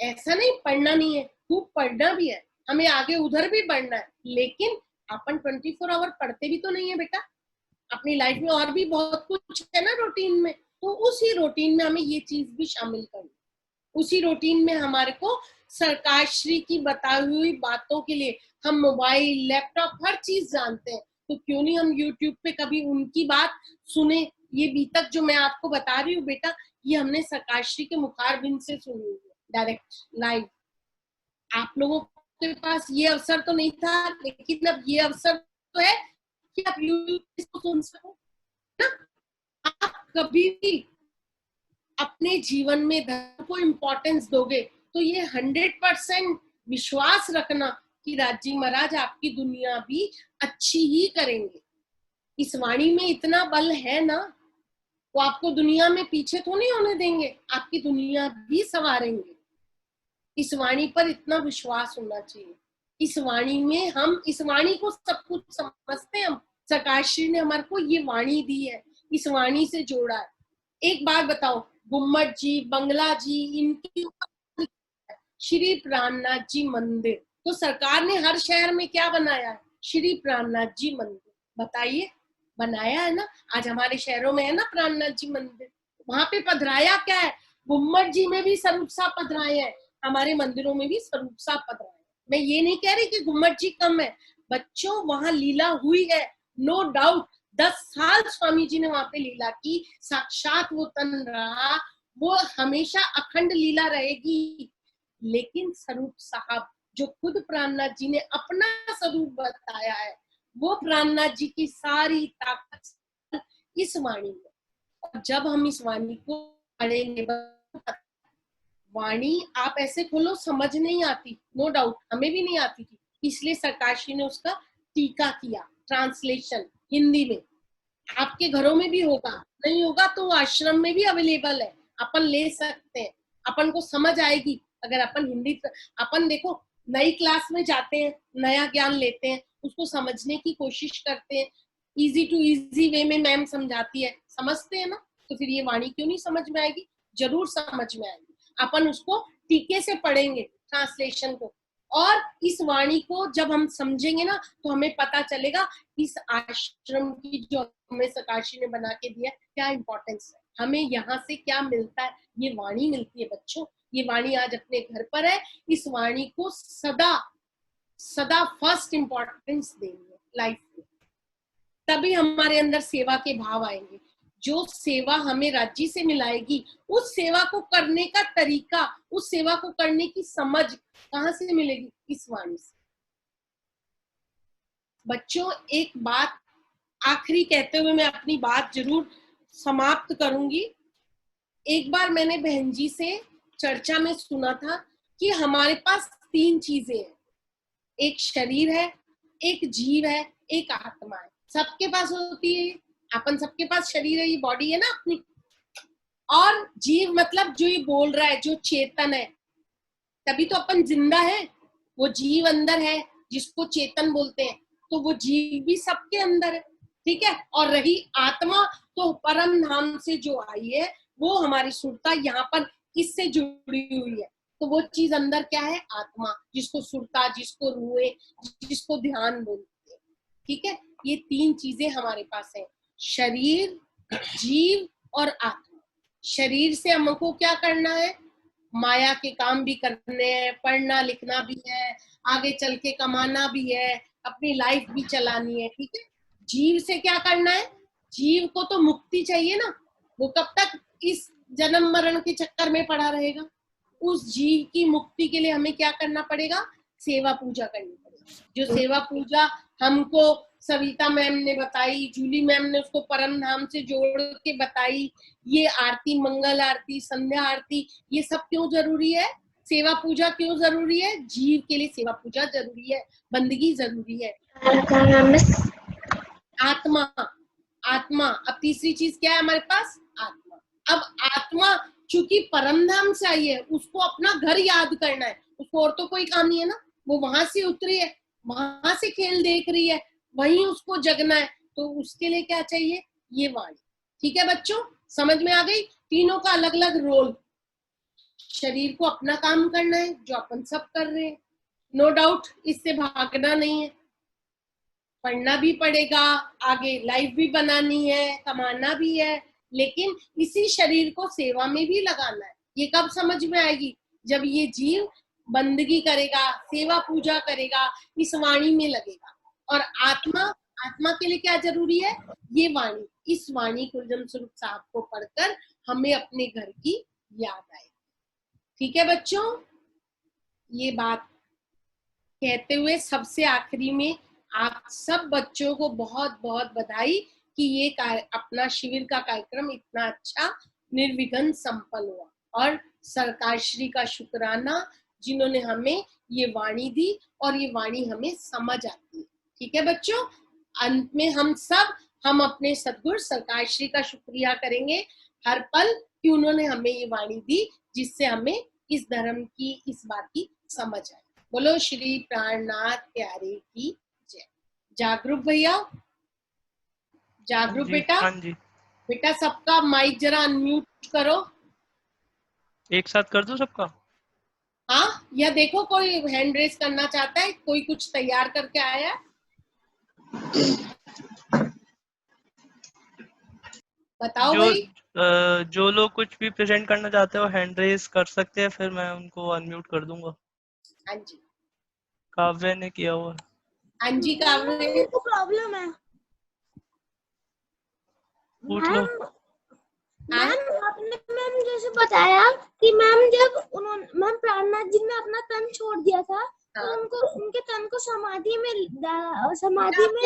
Speaker 2: ऐसा नहीं पढ़ना नहीं है, खूब पढ़ना भी है, हमें आगे उधर भी बढ़ना है, लेकिन अपन 24 आवर पढ़ते भी तो नहीं है बेटा। अपनी लाइफ में और भी बहुत कुछ है ना रूटीन में, तो उसी रूटीन में हमें ये चीज भी शामिल करनी। उसी रूटीन में हमारे को सरकार श्री की बताई हुई बातों के लिए, हम मोबाइल लैपटॉप हर चीज जानते हैं, तो क्यों नहीं हम यूट्यूब पे कभी उनकी बात सुने। ये बीतक जो मैं आपको बता रही हूँ बेटा, ये हमने सरकार श्री के मुखारबिंद से सुनी हुई है, डायरेक्ट लाइव। आप लोगों के पास ये अवसर तो नहीं था, लेकिन अब ये अवसर तो है कि आप यूट्यूब को सुन सको ना। आप कभी भी अपने जीवन में धर्म को इम्पोर्टेंस दोगे तो ये 100% विश्वास रखना कि राजी महाराज आपकी दुनिया भी अच्छी ही करेंगे। इस वाणी में इतना बल है ना, वो आपको दुनिया में पीछे तो नहीं होने देंगे, आपकी दुनिया भी संवारेंगे। इस वाणी पर इतना विश्वास होना चाहिए। इस वाणी में हम, इस वाणी को सब कुछ समझते हैं हम। सरकारश्री ने हमारे को ये वाणी दी है, इस वाणी से जोड़ा है। एक बात बताओ, गुम्मट जी, बंगला जी, इनके ऊपर श्री प्राणनाथ जी मंदिर, तो सरकार ने हर शहर में क्या बनाया है? श्री प्राणनाथ जी मंदिर। बताइए, बनाया है ना। आज हमारे शहरों में है ना प्राणनाथ जी मंदिर, वहां पे पधराया क्या है? गुम्मट जी में भी स्वरूप साहब पधराए हैं, हमारे मंदिरों में भी स्वरूप साहब पधराए हैं। मैं ये नहीं कह रही कि गुम्मट जी कम है, बच्चों वहां लीला हुई है, नो डाउट। 10 साल स्वामी जी ने वहां पे लीला की, साक्षात वो तन रहा, वो हमेशा अखंड लीला रहेगी। लेकिन स्वरूप साहब जो खुद प्राणनाथ जी ने अपना स्वरूप बताया है, वो प्राणनाथ जी की सारी ताकत इस वाणी में। और जब हम इस वाणी को पढ़ेंगे, वाणी आप ऐसे खोलो समझ नहीं आती, नो डाउट, हमें भी नहीं आती थी, इसलिए सरकारश्री ने उसका टीका किया, ट्रांसलेशन हिंदी में। आपके घरों में भी होगा, नहीं होगा तो आश्रम में भी अवेलेबल है, अपन ले सकते हैं, अपन को समझ आएगी अगर अपन हिंदी। अपन देखो नई क्लास में जाते हैं, नया ज्ञान लेते हैं, उसको समझने की कोशिश करते हैं, इजी टू इजी वे में मैम समझाती है, समझते हैं ना। तो फिर ये वाणी क्यों नहीं समझ में आएगी? जरूर समझ में आएगी। अपन उसको टीके से पढ़ेंगे, ट्रांसलेशन को, और इस वाणी को जब हम समझेंगे ना, तो हमें पता चलेगा इस आश्रम की जो हमें सरकारश्री ने बना के दिया क्या इंपॉर्टेंस है, हमें यहाँ से क्या मिलता है। ये वाणी मिलती है बच्चों, ये वाणी आज अपने घर पर है। इस वाणी को सदा सदा फर्स्ट इंपॉर्टेंस देंगे लाइफ में, तभी हमारे अंदर सेवा के भाव आएंगे। जो सेवा हमें राज्य से मिलाएगी, उस सेवा को करने का तरीका, उस सेवा को करने की समझ कहाँ से मिलेगी? इस वाणी से। बच्चों एक बात आखिरी कहते हुए मैं अपनी बात जरूर समाप्त करूंगी। एक बार मैंने बहन जी से चर्चा में सुना था कि हमारे पास 3 चीजें हैं, एक शरीर है, एक जीव है, एक आत्मा है। सबके पास होती है, अपन सबके पास शरीर है, ये बॉडी है ना अपनी, और जीव मतलब जो ये बोल रहा है, जो चेतन है, तभी तो अपन जिंदा है। वो जीव अंदर है जिसको चेतन बोलते हैं, तो वो जीव भी सबके अंदर है। ठीक है। और रही आत्मा, तो परम धाम से जो आई है वो हमारी सुरता यहाँ पर इससे जुड़ी हुई है। तो वो चीज अंदर क्या है? आत्मा, जिसको सुरता, जिसको रूहे, जिसको ध्यान बोलते हैं। ठीक है, ये 3 चीजें हमारे पास है, शरीर, जीव और आत्मा। शरीर से हमको क्या करना है? माया के काम भी करने हैं, पढ़ना लिखना भी है, आगे चल के कमाना भी है, अपनी लाइफ भी चलानी है। ठीक है। जीव से क्या करना है? जीव को तो मुक्ति चाहिए ना, वो कब तक इस जन्म मरण के चक्कर में पड़ा रहेगा? उस जीव की मुक्ति के लिए हमें क्या करना पड़ेगा? सेवा पूजा करनी पड़ेगी। जो सेवा पूजा हमको सविता मैम ने बताई, जूली मैम ने उसको परम धाम से जोड़ के बताई, ये आरती, मंगल आरती, संध्या आरती, ये सब क्यों जरूरी है? सेवा पूजा क्यों जरूरी है? जीव के लिए सेवा पूजा जरूरी है, बंदगी जरूरी है। आत्मा, आत्मा। अब तीसरी चीज क्या है हमारे पास? आत्मा। अब आत्मा चूंकि परम धाम से आई है, उसको अपना घर याद करना है, उसको और तो कोई काम नहीं है ना, वो वहां से उतरी है, वहां से खेल देख रही है, वहीं उसको जगना है, तो उसके लिए क्या चाहिए? ये वाणी। ठीक है बच्चों, समझ में आ गई? तीनों का अलग अलग रोल। शरीर को अपना काम करना है, जो अपन सब कर रहे हैं, नो डाउट, इससे भागना नहीं है, पढ़ना भी पड़ेगा, आगे लाइफ भी बनानी है, कमाना भी है, लेकिन इसी शरीर को सेवा में भी लगाना है। ये कब समझ में आएगी? जब ये जीव बंदगी करेगा, सेवा पूजा करेगा, इस वाणी में लगेगा। और आत्मा, आत्मा के लिए क्या जरूरी है? ये वाणी। इस वाणी कुलजम स्वरूप साहब को पढ़कर हमें अपने घर की याद आए। ठीक है बच्चों, ये बात कहते हुए सबसे आखिरी में आप सब बच्चों को बहुत बहुत बधाई कि ये अपना शिविर का कार्यक्रम इतना अच्छा निर्विघ्न संपन्न हुआ, और सरकार श्री का शुक्राना जिन्होंने हमें ये वाणी दी, और ये वाणी हमें समझ आती है। ठीक है बच्चों, अंत में हम अपने सद्गुरु सरकार श्री का शुक्रिया करेंगे हर पल कि उन्होंने हमें ये वाणी दी, जिससे हमें इस धर्म की, इस बात की समझ आए। बोलो श्री प्राणनाथ प्यारे की जय। जागरूक भैया, जागरूक बेटा,
Speaker 3: हाँ जी,
Speaker 2: बेटा सबका माइक जरा अनम्यूट करो।
Speaker 3: एक साथ कर दो सबका।
Speaker 2: हाँ, या देखो कोई हैंड रेस करना चाहता है, कोई कुछ तैयार करके आया है? बताओ भाई।
Speaker 3: जो लोग कुछ भी प्रेजेंट करना चाहते हो हैंड रेस कर सकते हैं, फिर मैं उनको अनम्यूट कर दूंगा।
Speaker 2: हाँ जी,
Speaker 3: काव्य ने किया हुआ।
Speaker 2: हाँ जी, काव्य
Speaker 4: को प्रॉब्लम है
Speaker 3: पूछ लो।
Speaker 4: मैम। आपने मैम जैसे बताया कि मैम जब उन्होंने मैम प्राणनाथ जी ने अपना तन छोड़ दिया था, तो उनको उनके तन को समाधि में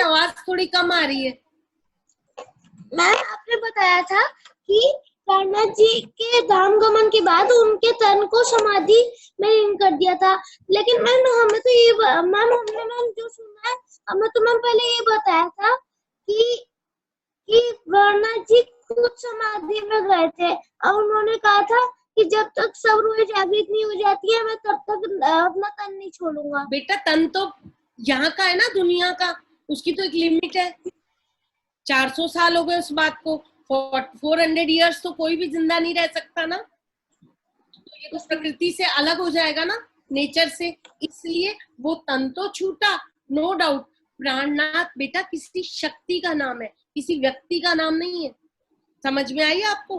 Speaker 2: आवाज थोड़ी कम आ रही है।
Speaker 4: मैम आपने बताया था कि प्राणनाथ जी के धाम गमन के बाद उनके तन को समाधि में लीन कर दिया था, लेकिन मैम हमें तो ये मैम हमने मैम जो सुना है, हमें तो मैम पहले ये बताया था कि प्राणनाथ जी खुद समाधि में गए थे, और उन्होंने कहा था कि जब तक सब रूहें जागृत नहीं हो जाती है, मैं तब तक अपना तन नहीं छोड़ूंगा।
Speaker 2: बेटा तन तो यहाँ का है ना, दुनिया का, उसकी तो एक लिमिट है। 400 साल हो गए उस बात को, 400 इयर्स तो कोई भी जिंदा नहीं रह सकता ना, तो ये तो प्रकृति से अलग हो जाएगा ना, नेचर से, इसलिए वो तन तो छूटा, नो डाउट। प्राणनाथ बेटा किसी शक्ति का नाम है, किसी व्यक्ति का नाम नहीं है। समझ में आई आपको?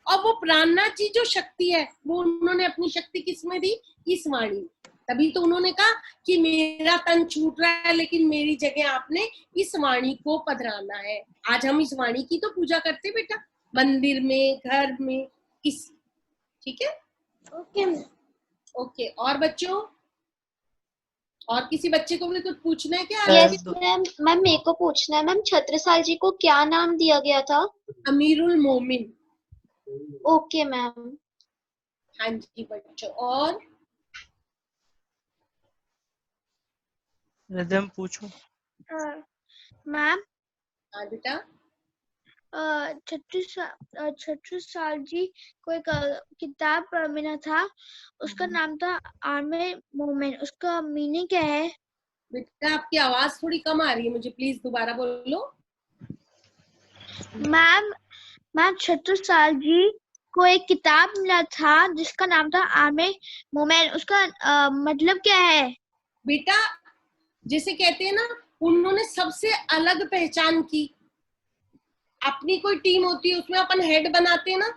Speaker 2: और वो प्राणनाथ जी जो शक्ति है, वो उन्होंने अपनी शक्ति किसमें दी? इस वाणी में। तभी तो उन्होंने कहा कि मेरा तन छूट रहा है, लेकिन मेरी जगह आपने इस वाणी को पधराना है। आज हम इस वाणी की तो पूजा करते बेटा, मंदिर में, घर में, इस। ठीक है,
Speaker 4: ओके
Speaker 2: ओके। और बच्चों, और किसी बच्चे को भी कुछ पूछना है क्या?
Speaker 5: यस मैम, मेरे को पूछना है मैम, छत्रसाल जी को क्या नाम दिया गया था?
Speaker 2: अमीरुल मोमिन।
Speaker 5: Okay ma'am.
Speaker 2: हाँ जी बच्चों। और
Speaker 3: रिदम पूछो।
Speaker 4: मैम
Speaker 2: हाँ बेटा,
Speaker 4: छत्रसाल जी को एक किताब मिला था, उसका नाम था आमिर मोमिन, उसका मीनिंग क्या है?
Speaker 2: बेटा आपकी आवाज थोड़ी कम आ रही है मुझे, प्लीज दोबारा बोलो।
Speaker 4: मैम छत्रसाल जी को एक किताब मिला था जिसका नाम था आर्मी मूवमेंट, उसका मतलब क्या है?
Speaker 2: बेटा जिसे कहते हैं ना, उन्होंने सबसे अलग पहचान की। अपनी कोई टीम होती है, उसमें अपन हेड बनाते हैं ना,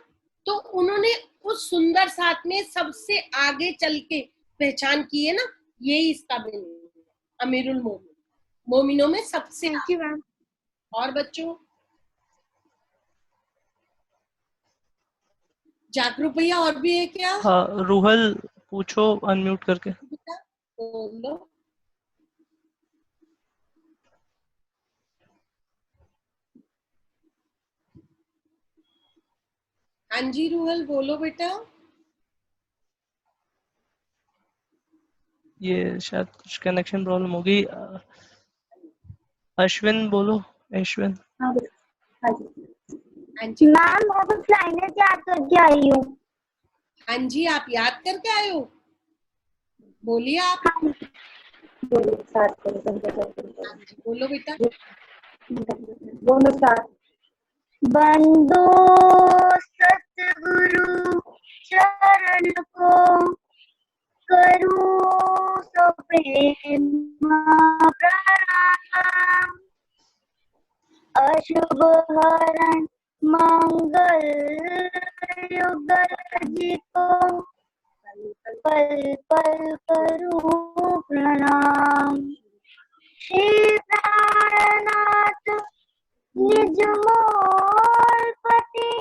Speaker 2: तो उन्होंने उस सुंदर साथ में सबसे आगे चल के पहचान की है ना, यही इसका मीनिंग है, अमीरुल मोमिन, मोमिनों में सबसे
Speaker 4: थैंक यू मैम।
Speaker 2: और बच्चों, जागरूक भैया और भी है क्या?
Speaker 3: हाँ रूहल पूछो अनम्यूट करके।
Speaker 2: बेटा बोलो। हाँ जी रूहल बोलो बेटा।
Speaker 3: ये शायद कुछ कनेक्शन प्रॉब्लम होगी। अश्विन बोलो, अश्विन।
Speaker 2: हाँ जी
Speaker 4: मैम मैं कुछ लाइनें याद करके आई हूँ।
Speaker 2: हाँ जी, आप याद करके आए हो, बोलिए आप। हाँ जी बोलो बेटा।
Speaker 4: बंदो सतगुरु चरण को करूं सो प्रेम प्रणाम, अशुभ हरण मंगल युगल जी को पल पल करूं प्रणाम। श्री प्राणनाथ निज मोर पति,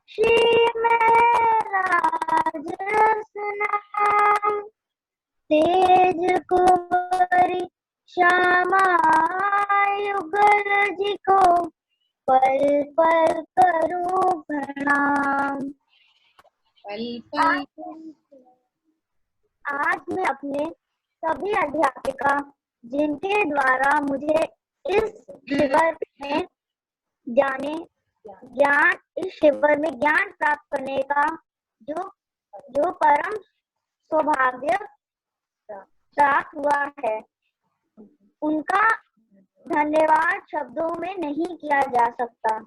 Speaker 4: श्री महराज सुनाम, तेज कुंवरी श्यामा युगल जी को पल पल करूं प्रणाम।
Speaker 2: पल पल
Speaker 4: आज मैं अपने सभी अध्यापिका जिनके द्वारा मुझे इस शिविर में इस शिविर में ज्ञान प्राप्त करने का जो परम सौभाग्य प्राप्त हुआ है, उनका धन्यवाद शब्दों में नहीं किया जा सकता।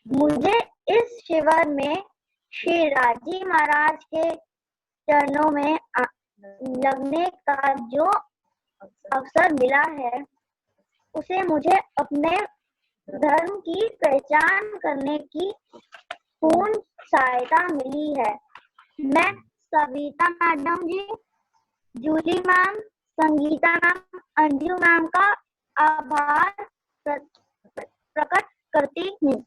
Speaker 4: मुझे इस शिविर में श्री राजी महाराज के चरणों में लगने का जो अवसर मिला है, उसे मुझे अपने धर्म की पहचान करने की पूर्ण सहायता मिली है। मैं Savita madam ji, Julie ma'am, Sangeeta ma'am, Anju ma'am का आभार प्रकट करती हूँ,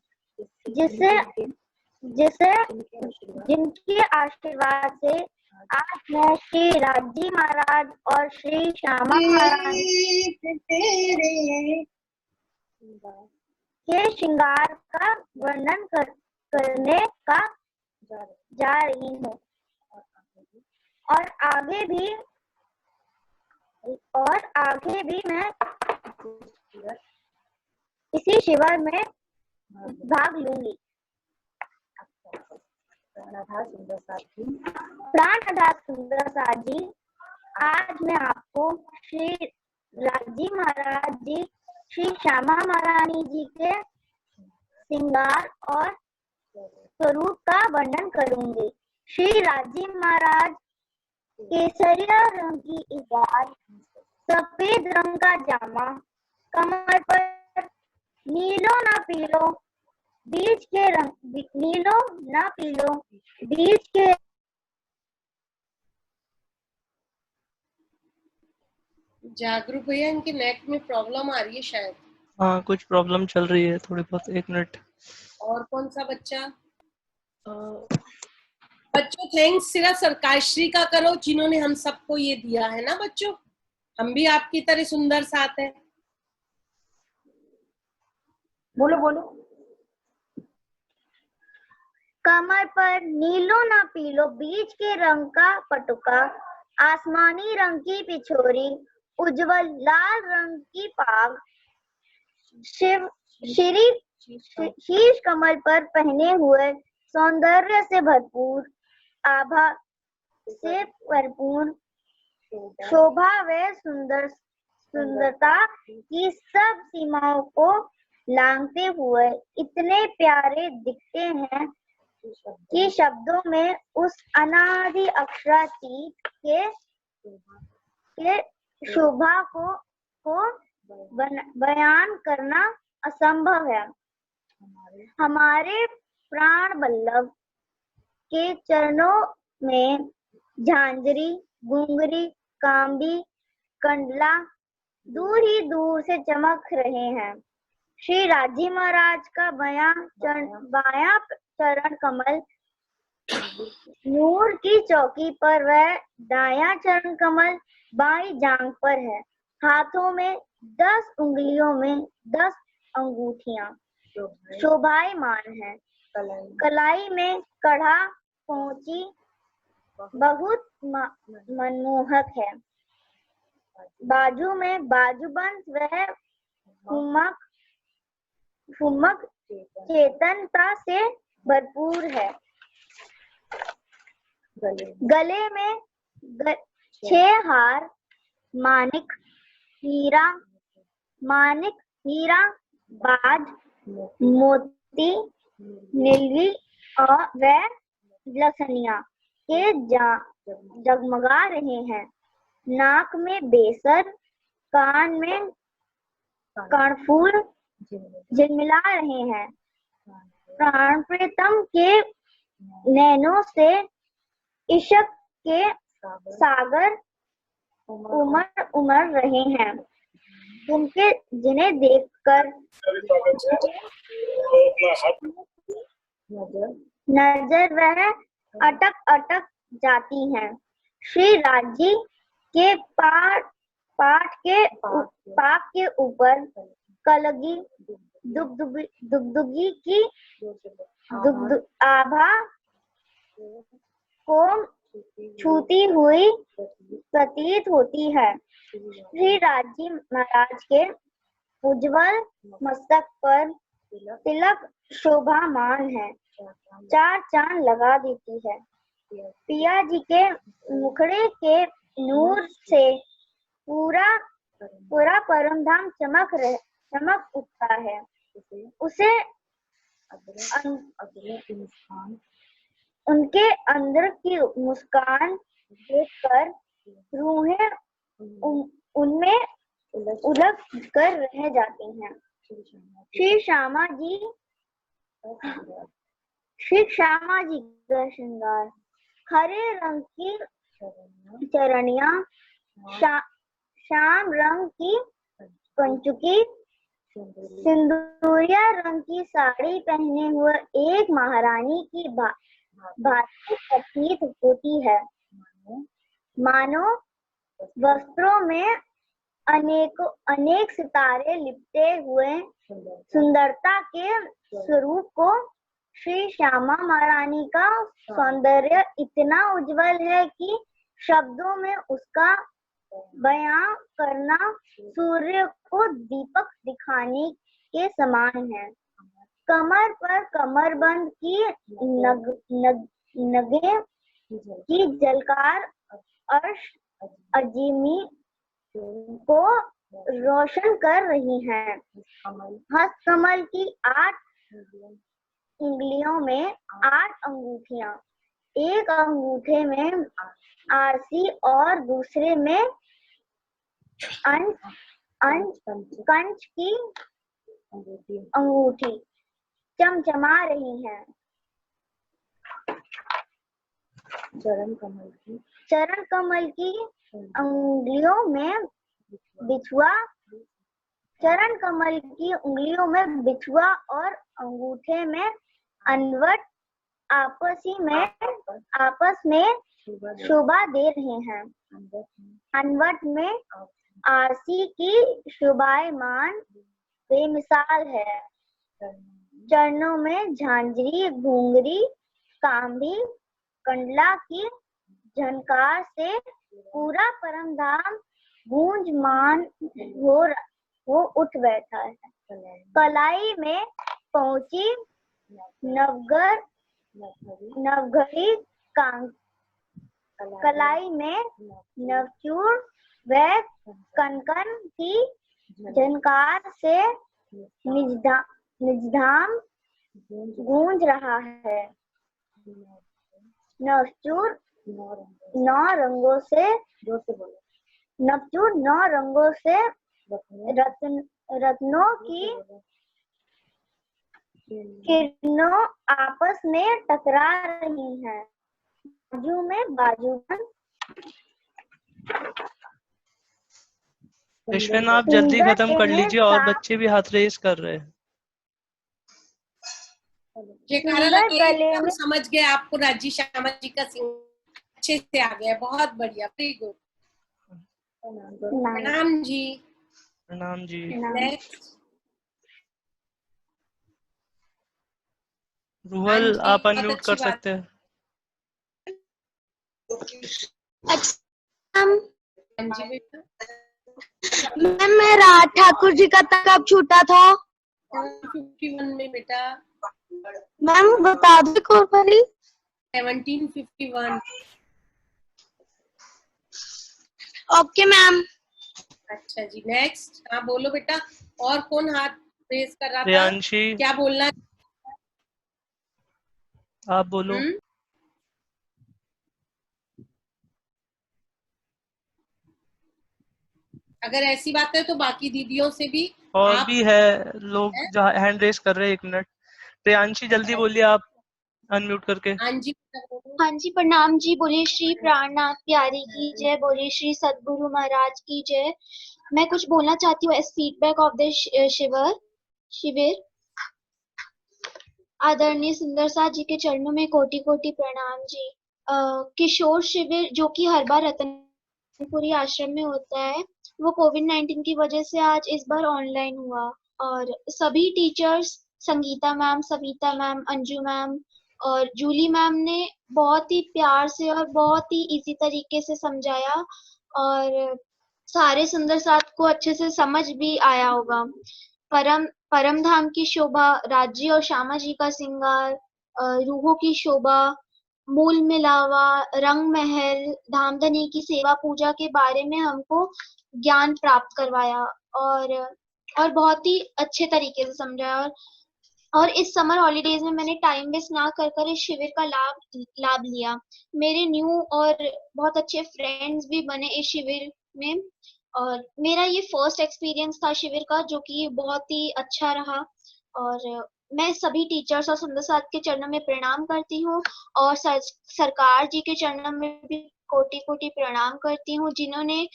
Speaker 4: जिनके आशीर्वाद से आज मैं श्री राजी महाराज और श्री श्यामा महाराज के श्रृंगार का वर्णन करने का जा रही हूँ, और आगे भी मैं इसी शिविर में भाग लूंगी। प्राणनाथ सुंदर साथ जी, आज मैं आपको श्री राजी महाराज जी, श्री श्यामा महारानी जी के श्रृंगार और स्वरूप का वर्णन करूंगी। श्री राजी महाराज केसरिया रंग की इबाद, सफेद रंग का जामा, कमर पर नीलो ना पीलो बीज के रंग, नीलो ना पीलो बीज के
Speaker 2: जागरूक भैया, इनके नेट में प्रॉब्लम आ रही है शायद।
Speaker 3: हाँ कुछ प्रॉब्लम चल रही है थोड़ी बहुत, एक मिनट।
Speaker 2: और कौन सा बच्चा? बच्चों थैंक्स सिर्फ सरकारश्री का करो, जिन्होंने हम सबको ये दिया है ना बच्चों, हम भी आपकी तरह सुंदर साथ है। बोलो बोलो।
Speaker 4: कमर पर नीलो ना पीलो बीज के रंग का पटुका, आसमानी रंग की पिछोरी, उज्जवल लाल रंग की पाग, श्री शीश कमल पर पहने हुए सौंदर्य से भरपूर, आभा से भरपूर शोभा व सुंदरता की सब सीमाओं को
Speaker 6: लांघते हुए इतने प्यारे दिखते हैं कि शब्दों में उस अनादि अक्षरातीत के शोभा को बयान करना असंभव है। हमारे प्राण वल्लभ के चरणों में झांझरी, घुंघरी, कांबी, कंडला दूर ही दूर से चमक रहे हैं। श्री राजी महाराज का बायां चरण कमल नूर की चौकी पर, वह दायां चरण कमल बाईं जांघ पर है। हाथों में 10 उंगलियों में 10 अंगूठियां शोभायमान है। कलाई में कड़ा पोंची बहुत मनमोहक है। बाजू में बाजूबंद वह फुमक चेतनता से भरपूर है। गले में 6 हार मानिक हीरा, बाज, मोती, नीलगी और व लसनिया के जगमगा रहे हैं। नाक में बेसर, कान में कर्णफूल झिलमिला रहे हैं। प्राण प्रीतम के नैनों से इश्क के सागर उमड़ रहे हैं। जिन्हें देखकर नजर वह अटक जाती हैं। श्री राजी के पाठ के ऊपर कलगी दुगदुगी की आभा को छूती हुई प्रतीत होती है। श्री राजी महाराज के उज्जवल मस्तक पर तिलक शोभामान है, 4 चांद लगा देती है। पिया जी के मुखड़े के नूर से पूरा परमधाम चमक उठता है। उसे उनके अंदर की मुस्कान देखकर रूहें उनमें उलझ कर रह जाती हैं। श्री श्यामा जी का श्रृंगार, हरे रंग की चरणियां, श्याम रंग की कंचुकी, सिंदूरिया रंग की साड़ी पहने हुए एक महारानी की भांति प्रतीत होती है। मानो वस्त्रों में अनेक सितारे लिपटे हुए सुंदरता के स्वरूप को श्री श्यामा महारानी का सौंदर्य इतना उज्जवल है कि शब्दों में उसका बयां करना सूर्य को दीपक दिखाने के समान है। कमर पर कमरबंद की नगें की झलकार अर्श अजीमी को रोशन कर रही हैं। हस्त कमल की 8 उंगलियों में 8 अंगूठियां, एक अंगूठे में आरसी और दूसरे में कंच की अंगूठी चमचमा रही हैं। चरण कमल की उंगलियों में बिछुआ और अंगूठे में अनवट आपस में शोभा दे रहे हैं। अनवट में आरसी की शोभायमान बेमिसाल है। चरणों में झांझरी, घुंघरी, कांबी, कंडला की झनकार से पूरा परमधाम गूंजमान हो उठ बैठा है। कलाई में पहुंची नवघड़ी कलाई में नवचूड़ व कनकन की झनकार से निजधाम गूंज रहा है। नवचूर नौ रंगों से रत्नों की किरणों आपस में टकरा रही हैं। बाजू में बाजूबंद
Speaker 3: विश्वन, आप जल्दी
Speaker 6: सुंदर
Speaker 3: खत्म कर
Speaker 6: इन्हें
Speaker 3: लीजिए, और
Speaker 6: साफ
Speaker 3: बच्चे भी हाथ रेस कर रहे हैं।
Speaker 2: जयकारा
Speaker 6: सुंदर
Speaker 2: लगाइए,
Speaker 6: गले
Speaker 2: हम
Speaker 6: में
Speaker 2: समझ गए आपको राजी श्यामा जी का सिंग अच्छे से आ गया, बहुत बढ़िया, वेरी गुड। प्रणाम जी।
Speaker 3: प्रणाम जी।
Speaker 2: नेक्स्ट
Speaker 3: रूहल,
Speaker 2: हाँ जी,
Speaker 3: आप
Speaker 2: बहुत
Speaker 3: अनम्यूट
Speaker 2: अच्छी
Speaker 3: कर
Speaker 2: बात।
Speaker 3: सकते हैं।
Speaker 4: मैम
Speaker 2: हाँ जी बेटा,
Speaker 4: मैम मैं राज ठाकुर जी का कब छूटा था?
Speaker 2: 51 में बेटा,
Speaker 4: मैम बता दो एक और बारी।
Speaker 2: 1751।
Speaker 4: Okay ma'am.
Speaker 2: अच्छा जी, नेक्स्ट। हाँ बोलो बेटा, और कौन हाथ रेस कर रहा था?
Speaker 3: प्रियांशी,
Speaker 2: क्या बोलना है?
Speaker 3: आप बोलो।
Speaker 2: अगर ऐसी बात है तो बाकी दीदियों से भी
Speaker 3: और
Speaker 2: आप
Speaker 3: भी है लोग जो हैंड रेस कर रहे हैं। 1 मिनट, प्रियांशी जल्दी बोलिए आप, अनम्यूट करके।
Speaker 2: हाँ जी बेटा, बोलो।
Speaker 5: हाँ जी, प्रणाम जी। बोलिए श्री प्राणनाथ प्यारी की जय, बोलिए श्री सद्गुरु महाराज की जय। मैं कुछ बोलना चाहती हूँ एज फीडबैक ऑफ द शिविर। आदरणीय सुंदर साथ जी के चरणों में कोटि कोटि प्रणाम जी। किशोर शिविर जो कि हर बार रतनपुरी आश्रम में होता है, वो कोविड-19 की वजह से आज इस बार ऑनलाइन हुआ, और सभी teachers Sangeeta ma'am, Savita ma'am, Anju ma'am और जूली मैम ने बहुत ही प्यार से और बहुत ही इजी तरीके से समझाया, और सारे सुंदर साथ को अच्छे से समझ भी आया होगा। परम धाम की शोभा, राज्य और श्यामा जी का श्रृंगार, रूहों की शोभा, मूल मिलावा, रंग महल, धामधनी की सेवा पूजा के बारे में हमको ज्ञान प्राप्त करवाया, और बहुत ही अच्छे तरीके से समझाया। और इस समर हॉलीडेज में मैंने टाइम वेस्ट ना कर इस शिविर का लाभ लिया। मेरे न्यू और बहुत अच्छे फ्रेंड्स भी बने इस शिविर में, और मेरा ये फर्स्ट एक्सपीरियंस था शिविर का, जो कि बहुत ही अच्छा रहा। और मैं सभी टीचर्स और सुंदर साथ के चरणों में प्रणाम करती हूँ, और सरकार जी के चरणों में भी कोटि कोटि प्रणाम करती हूँ, जिन्होंने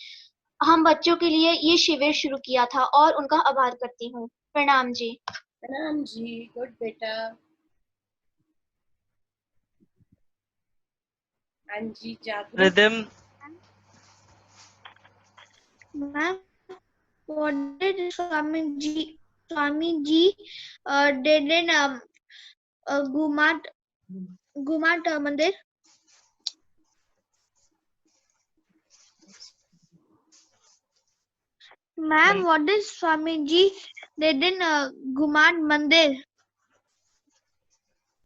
Speaker 5: हम बच्चों के लिए ये शिविर शुरू किया था, और उनका आभार करती हूँ। प्रणाम जी।
Speaker 2: प्रणाम जी, गुड बेटा। हाँ जी, जागरूक।
Speaker 3: Rhythm,
Speaker 4: ma'am what did Swami ji did in Gumat Mandir? Ma'am, what did Swami ji did in Gumat Mandir?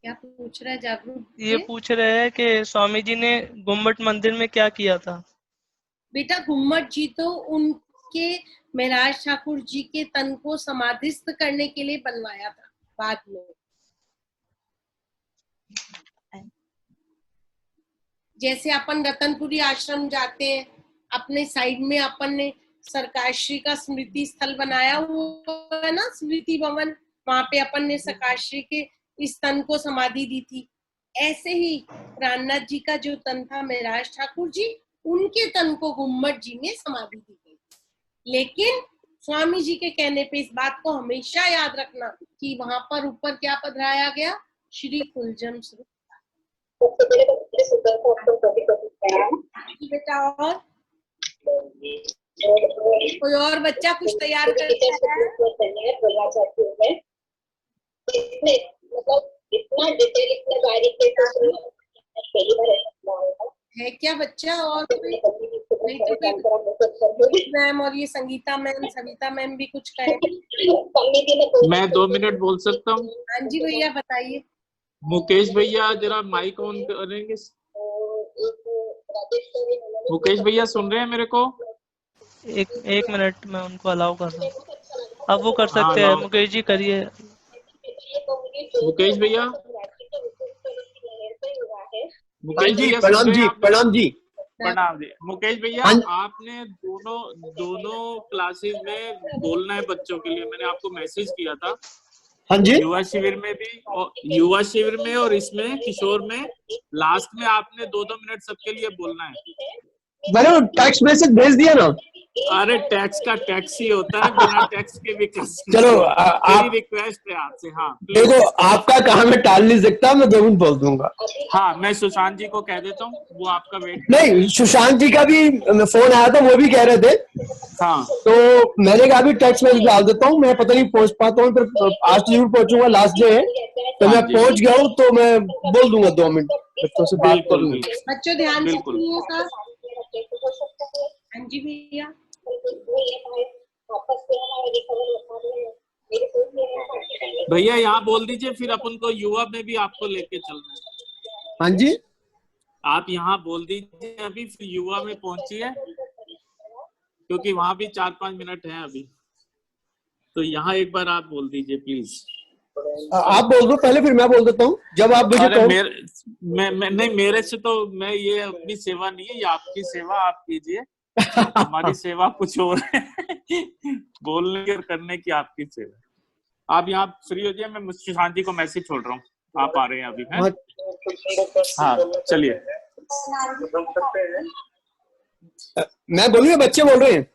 Speaker 2: क्या पूछ रहा है जागरूक?
Speaker 3: ये पूछ रहे हैं कि स्वामी जी ने गुम्बद मंदिर में क्या किया था।
Speaker 2: बेटा गुम्मट जी तो उनके महराज ठाकुर जी के तन को समाधिस्थ करने के लिए बनवाया था बाद में। जैसे अपन रतनपुरी आश्रम जाते हैं, अपने साइड में अपन ने सरकारश्री का स्मृति स्थल बनाया हुआ है ना, स्मृति भवन, वहां पे अपन ने सरकारश्री के इस तन को समाधि दी थी। ऐसे ही प्राणनाथ जी का जो तन था महराज ठाकुर जी, उनके तन को गुम्मट जी में समाधि दी गई। लेकिन स्वामी जी के कहने पे इस बात को हमेशा याद रखना कि वहां पर ऊपर क्या पधराया गया, श्री कुलजम स्वरूप। बेटा और कोई और बच्चा कुछ तैयार करता है? मतलब इतना डिटेल, इतना बारीकी है क्या बच्चा? और मैम और ये संगीता मैम, सविता मैम भी कुछ कहें?
Speaker 7: मैं 2 मिनट बोल सकता हूँ?
Speaker 2: हाँ जी भैया, बताइए।
Speaker 7: मुकेश भैया जरा माइक ऑन करेंगे? मुकेश भैया सुन रहे हैं मेरे को?
Speaker 3: एक मिनट, मैं उनको अलाउ कर रहा हूँ। अब वो कर सकते हैं।
Speaker 7: हाँ।
Speaker 3: मुकेश जी करिए।
Speaker 7: मुकेश भैया,
Speaker 8: हाँ
Speaker 7: मुकेश
Speaker 8: जी,
Speaker 7: भैया सुन
Speaker 8: प्रणाम
Speaker 7: रहे
Speaker 8: जी,
Speaker 7: हैं आप?
Speaker 8: प्रणाम जी।
Speaker 7: प्रणाम जी। मुकेश भैया,
Speaker 8: हाँ
Speaker 7: आपने दोनों दोनों क्लासेस में बोलना है बच्चों के लिए। मैंने आपको मैसेज किया था,
Speaker 8: हाँ जी,
Speaker 7: युवा शिविर में भी, और युवा शिविर में और इसमें किशोर में लास्ट में आपने 2-2 मिनट सबके लिए बोलना है।
Speaker 8: मैंने टेक्स्ट मैसेज भेज दिया ना।
Speaker 7: अरे टैक्स का टैक्स ही होता है, बिना टैक्स के भी कर सकते
Speaker 8: चलो
Speaker 7: हो। मेरी
Speaker 8: आप
Speaker 7: रिक्वेस्ट है आपसे। हाँ प्लीज।
Speaker 8: देखो, आपका काम है, टाल नहीं सकता, मैं 2 मिनट बोल दूंगा।
Speaker 7: हाँ, मैं सुशांत जी को कह देता हूँ, वो आपका वेट कर।
Speaker 8: नहीं, सुशांत जी का भी फोन आया था, वो भी कह रहे थे,
Speaker 7: हाँ
Speaker 8: तो मैंने कहा भी टेक्स्ट मैसेज डाल देता हूँ। मैं पता नहीं पहुंच पाता हूँ, फिर आज तो जरूर पहुंचूंगा, लास्ट डे है, तो
Speaker 7: हाँ
Speaker 8: मैं
Speaker 7: जी,
Speaker 8: पहुंच गया हूँ तो मैं बोल दूंगा 2 मिनट, बच्चों से बात कर
Speaker 7: बिल्कुल
Speaker 8: लूंगा।
Speaker 7: बिल्कुल
Speaker 2: बच्चों ध्यान से
Speaker 7: बिल्कुल।
Speaker 2: सुनिएगा। हाँ जी भैया।
Speaker 7: भैया यहाँ बोल दीजिए, फिर अपन को युवा में भी आपको लेके चलना है।
Speaker 8: हाँ जी,
Speaker 7: आप यहाँ बोल दीजिए अभी, फिर युवा में पहुंचिए, क्योंकि वहां भी 4-5 मिनट हैं अभी। तो यहाँ एक बार आप बोल दीजिए प्लीज।
Speaker 8: आप बोल दो पहले, फिर मैं बोल देता हूँ जब आप मुझे
Speaker 7: अरे
Speaker 8: कहो।
Speaker 7: मैं नहीं, मेरे से तो मैं, ये अपनी सेवा नहीं है, ये आपकी सेवा आप कीजिए। हमारी सेवा कुछ और है। बोलने और करने की आपकी सेवा। आप यहाँ फ्री हो जाइए, मैं सुशांत जी को मैसेज छोड़ रहा हूँ, आप आ रहे हैं अभी हैं?
Speaker 8: हाँ,
Speaker 7: हाँ चलिए।
Speaker 8: मैं बोलूँ या बच्चे बोल रहे हैं?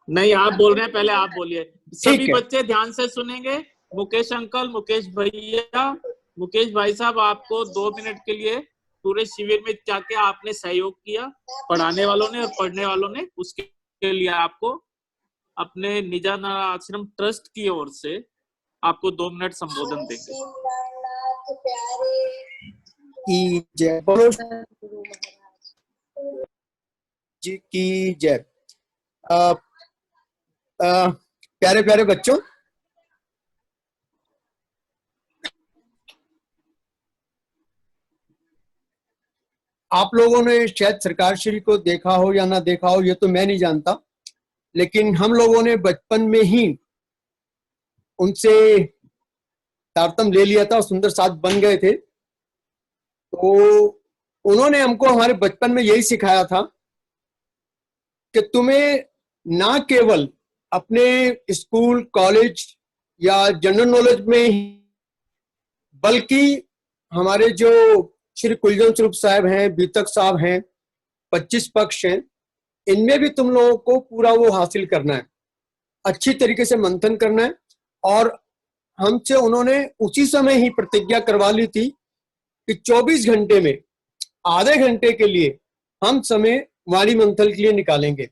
Speaker 7: नहीं, आप बोल रहे हैं, पहले आप बोलिए। सभी
Speaker 8: है।
Speaker 7: बच्चे ध्यान से सुनेंगे। मुकेश अंकल, मुकेश भैया, मुकेश भाई साहब, आपको 2 मिनट के लिए पूरे शिविर में जाके आपने सहयोग किया, पढ़ाने वालों ने और पढ़ने वालों ने, उसके लिए आपको अपने निजाना आश्रम ट्रस्ट की ओर से आपको 2 मिनट संबोधन देंगे।
Speaker 8: की जय बोलो जी की जय। प्यारे प्यारे बच्चों, आप लोगों ने शायद सरकार श्री को देखा हो या ना देखा हो, ये तो मैं नहीं जानता, लेकिन हम लोगों ने बचपन में ही उनसे तारतम ले लिया था और सुंदर साथ बन गए थे। तो उन्होंने हमको हमारे बचपन में यही सिखाया था कि तुम्हें ना केवल अपने स्कूल कॉलेज या जनरल नॉलेज में ही, बल्कि हमारे जो श्री कुलजन स्वरूप साहब हैं, बीतक साहब हैं, 25 पक्ष हैं, इनमें भी तुम लोगों को पूरा वो हासिल करना है, अच्छी तरीके से मंथन करना है। और हमसे उन्होंने उसी समय ही प्रतिज्ञा करवा ली थी कि 24 घंटे में आधे घंटे के लिए हम समय वाणी मंथन के लिए निकालेंगे।